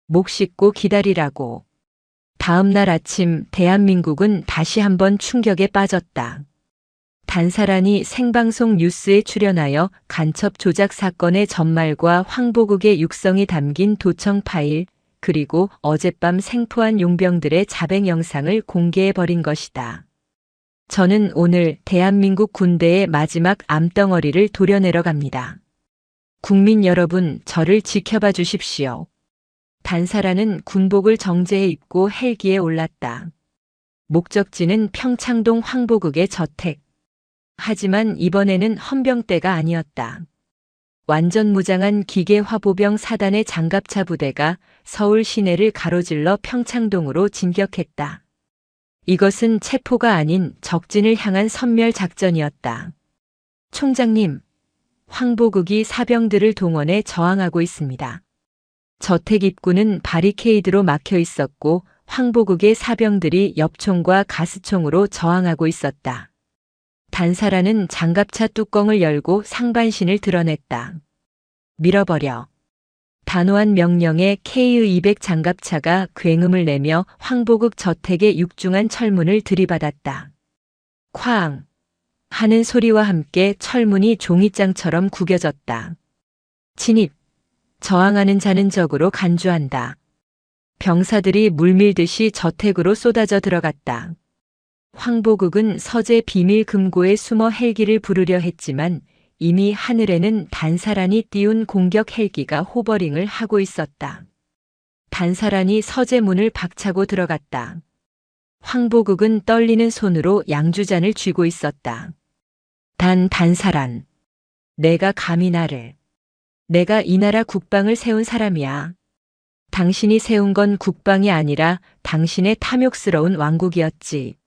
목 씻고 기다리라고. 다음 날 아침 대한민국은 다시 한번 충격에 빠졌다. 단사란이 생방송 뉴스에 출연하여 간첩 조작 사건의 전말과 황보국의 육성이 담긴 도청 파일, 그리고 어젯밤 생포한 용병들의 자백 영상을 공개해버린 것이다. 저는 오늘 대한민국 군대의 마지막 암덩어리를 도려내러 갑니다. 국민 여러분, 저를 지켜봐 주십시오. 단사라는 군복을 정제해 입고 헬기에 올랐다. 목적지는 평창동 황보국의 저택. 하지만 이번에는 헌병대가 아니었다. 완전 무장한 기계화보병 사단의 장갑차 부대가 서울 시내를 가로질러 평창동으로 진격했다. 이것은 체포가 아닌 적진을 향한 선멸 작전이었다. 총장님, 황보국이 사병들을 동원해 저항하고 있습니다. 저택 입구는 바리케이드로 막혀 있었고 황보국의 사병들이 엽총과 가스총으로 저항하고 있었다. 단사라는 장갑차 뚜껑을 열고 상반신을 드러냈다. 밀어버려. 단호한 명령에 KU-200 장갑차가 굉음을 내며 황보국 저택의 육중한 철문을 들이받았다. 쾅! 하는 소리와 함께 철문이 종이장처럼 구겨졌다. 진입! 저항하는 자는 적으로 간주한다. 병사들이 물밀듯이 저택으로 쏟아져 들어갔다. 황보국은 서재 비밀 금고에 숨어 헬기를 부르려 했지만 이미 하늘에는 단사란이 띄운 공격 헬기가 호버링을 하고 있었다. 단사란이 서재 문을 박차고 들어갔다. 황보국은 떨리는 손으로 양주잔을 쥐고 있었다. 단사란. 내가 감히 나를. 내가 이 나라 국방을 세운 사람이야. 당신이 세운 건 국방이 아니라 당신의 탐욕스러운 왕국이었지.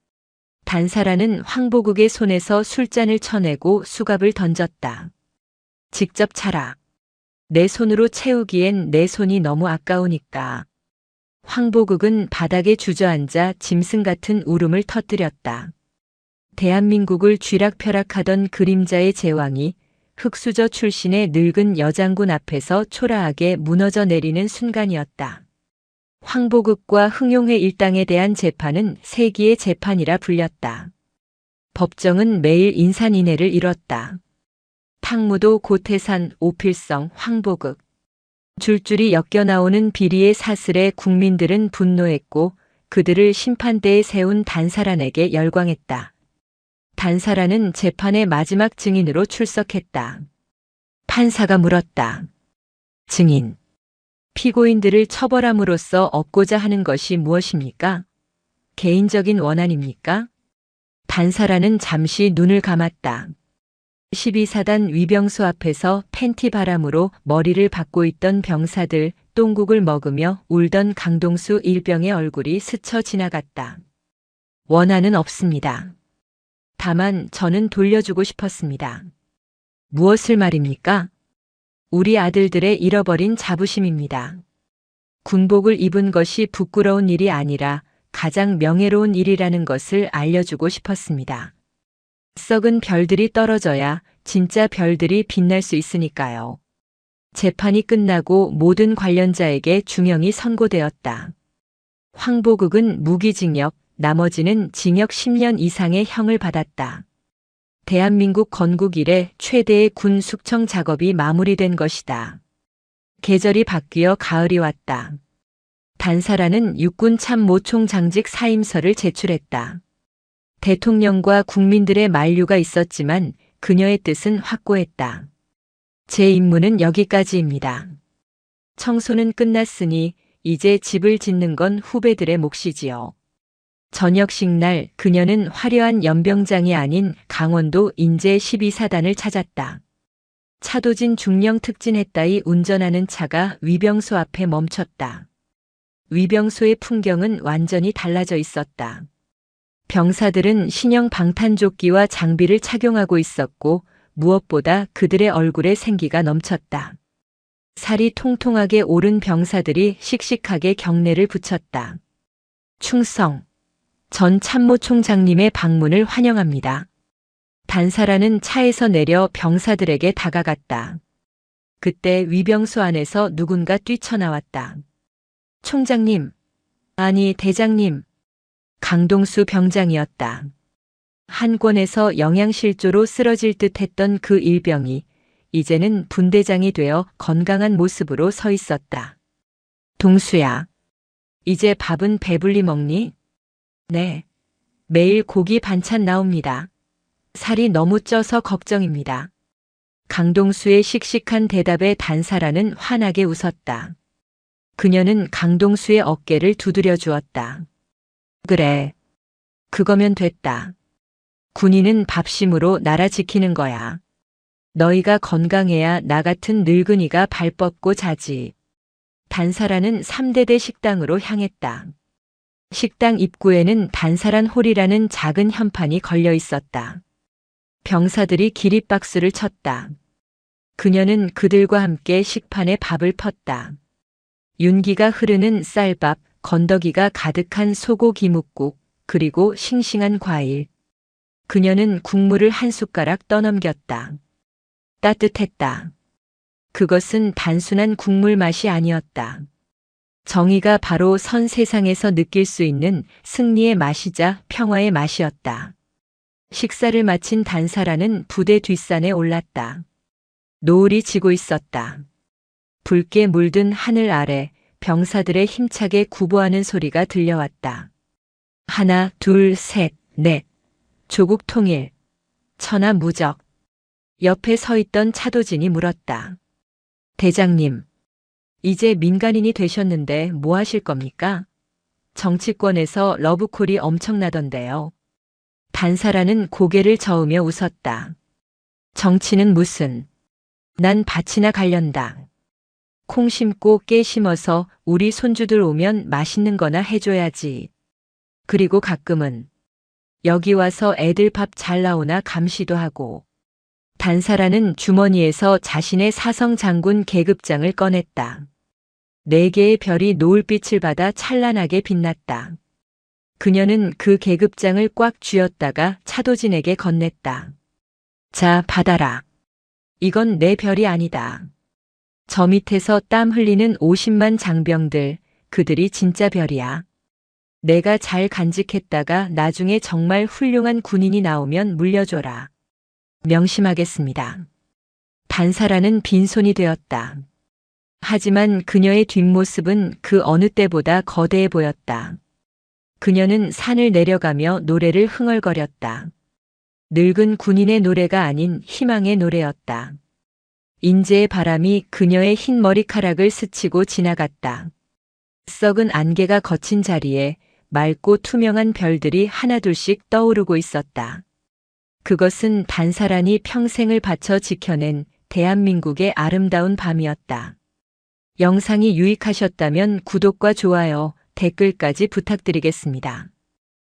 단사라는 황보국의 손에서 술잔을 쳐내고 수갑을 던졌다. 직접 차라. 내 손으로 채우기엔 내 손이 너무 아까우니까. 황보국은 바닥에 주저앉아 짐승 같은 울음을 터뜨렸다. 대한민국을 쥐락펴락하던 그림자의 제왕이 흑수저 출신의 늙은 여장군 앞에서 초라하게 무너져 내리는 순간이었다. 황보국과 흥용회 일당에 대한 재판은 세기의 재판이라 불렸다. 법정은 매일 인산인해를 이뤘다. 탕무도 고태산, 오필성, 황보국. 줄줄이 엮여나오는 비리의 사슬에 국민들은 분노했고 그들을 심판대에 세운 단사란에게 열광했다. 단사란은 재판의 마지막 증인으로 출석했다. 판사가 물었다. 증인. 피고인들을 처벌함으로써 얻고자 하는 것이 무엇입니까? 개인적인 원한입니까? 단사라는 잠시 눈을 감았다. 12사단 위병소 앞에서 팬티 바람으로 머리를 박고 있던 병사들 똥국을 먹으며 울던 강동수 일병의 얼굴이 스쳐 지나갔다. 원한은 없습니다. 다만 저는 돌려주고 싶었습니다. 무엇을 말입니까? 우리 아들들의 잃어버린 자부심입니다. 군복을 입은 것이 부끄러운 일이 아니라 가장 명예로운 일이라는 것을 알려주고 싶었습니다. 썩은 별들이 떨어져야 진짜 별들이 빛날 수 있으니까요. 재판이 끝나고 모든 관련자에게 중형이 선고되었다. 황보국은 무기징역, 나머지는 징역 10년 이상의 형을 받았다. 대한민국 건국 이래 최대의 군 숙청 작업이 마무리된 것이다. 계절이 바뀌어 가을이 왔다. 단사라는 육군 참모총장직 사임서를 제출했다. 대통령과 국민들의 만류가 있었지만 그녀의 뜻은 확고했다. 제 임무는 여기까지입니다. 청소는 끝났으니 이제 집을 짓는 건 후배들의 몫이지요. 저녁식 날 그녀는 화려한 연병장이 아닌 강원도 인제 12사단을 찾았다. 차도진 중령 특진했다이 운전하는 차가 위병소 앞에 멈췄다. 위병소의 풍경은 완전히 달라져 있었다. 병사들은 신형 방탄조끼와 장비를 착용하고 있었고 무엇보다 그들의 얼굴에 생기가 넘쳤다. 살이 통통하게 오른 병사들이 씩씩하게 경례를 붙였다. 충성. 전 참모총장님의 방문을 환영합니다. 단사라는 차에서 내려 병사들에게 다가갔다. 그때 위병소 안에서 누군가 뛰쳐나왔다. 총장님, 아니 대장님. 강동수 병장이었다. 한 권에서 영양실조로 쓰러질 듯 했던 그 일병이 이제는 분대장이 되어 건강한 모습으로 서 있었다. 동수야, 이제 밥은 배불리 먹니? 네. 매일 고기 반찬 나옵니다. 살이 너무 쪄서 걱정입니다. 강동수의 씩씩한 대답에 단사라는 환하게 웃었다. 그녀는 강동수의 어깨를 두드려 주었다. 그래. 그거면 됐다. 군인은 밥심으로 나라 지키는 거야. 너희가 건강해야 나 같은 늙은이가 발 뻗고 자지. 단사라는 3대대 식당으로 향했다. 식당 입구에는 단사란 홀이라는 작은 현판이 걸려 있었다. 병사들이 기립박수를 쳤다. 그녀는 그들과 함께 식판에 밥을 펐다. 윤기가 흐르는 쌀밥, 건더기가 가득한 소고기 묵국, 그리고 싱싱한 과일. 그녀는 국물을 한 숟가락 떠넘겼다. 따뜻했다. 그것은 단순한 국물 맛이 아니었다. 정의가 바로 선 세상에서 느낄 수 있는 승리의 맛이자 평화의 맛이었다. 식사를 마친 단사라는 부대 뒷산에 올랐다. 노을이 지고 있었다. 붉게 물든 하늘 아래 병사들의 힘차게 구보하는 소리가 들려왔다. 하나, 둘, 셋, 넷. 조국 통일. 천하 무적. 옆에 서 있던 차도진이 물었다. 대장님, 이제 민간인이 되셨는데 뭐 하실 겁니까? 정치권에서 러브콜이 엄청나던데요. 단사라는 고개를 저으며 웃었다. 정치는 무슨. 난 밭이나 갈련다. 콩 심고 깨 심어서 우리 손주들 오면 맛있는 거나 해줘야지. 그리고 가끔은 여기 와서 애들 밥 잘 나오나 감시도 하고. 단사라는 주머니에서 자신의 사성 장군 계급장을 꺼냈다. 4개의 별이 노을빛을 받아 찬란하게 빛났다. 그녀는 그 계급장을 꽉 쥐었다가 차도진에게 건넸다. 자, 받아라. 이건 내 별이 아니다. 저 밑에서 땀 흘리는 50만 장병들, 그들이 진짜 별이야. 내가 잘 간직했다가 나중에 정말 훌륭한 군인이 나오면 물려줘라. 명심하겠습니다. 단사라는 빈손이 되었다. 하지만 그녀의 뒷모습은 그 어느 때보다 거대해 보였다. 그녀는 산을 내려가며 노래를 흥얼거렸다. 늙은 군인의 노래가 아닌 희망의 노래였다. 인제의 바람이 그녀의 흰 머리카락을 스치고 지나갔다. 썩은 안개가 거친 자리에 맑고 투명한 별들이 하나둘씩 떠오르고 있었다. 그것은 단사란이 평생을 바쳐 지켜낸 대한민국의 아름다운 밤이었다. 영상이 유익하셨다면 구독과 좋아요, 댓글까지 부탁드리겠습니다.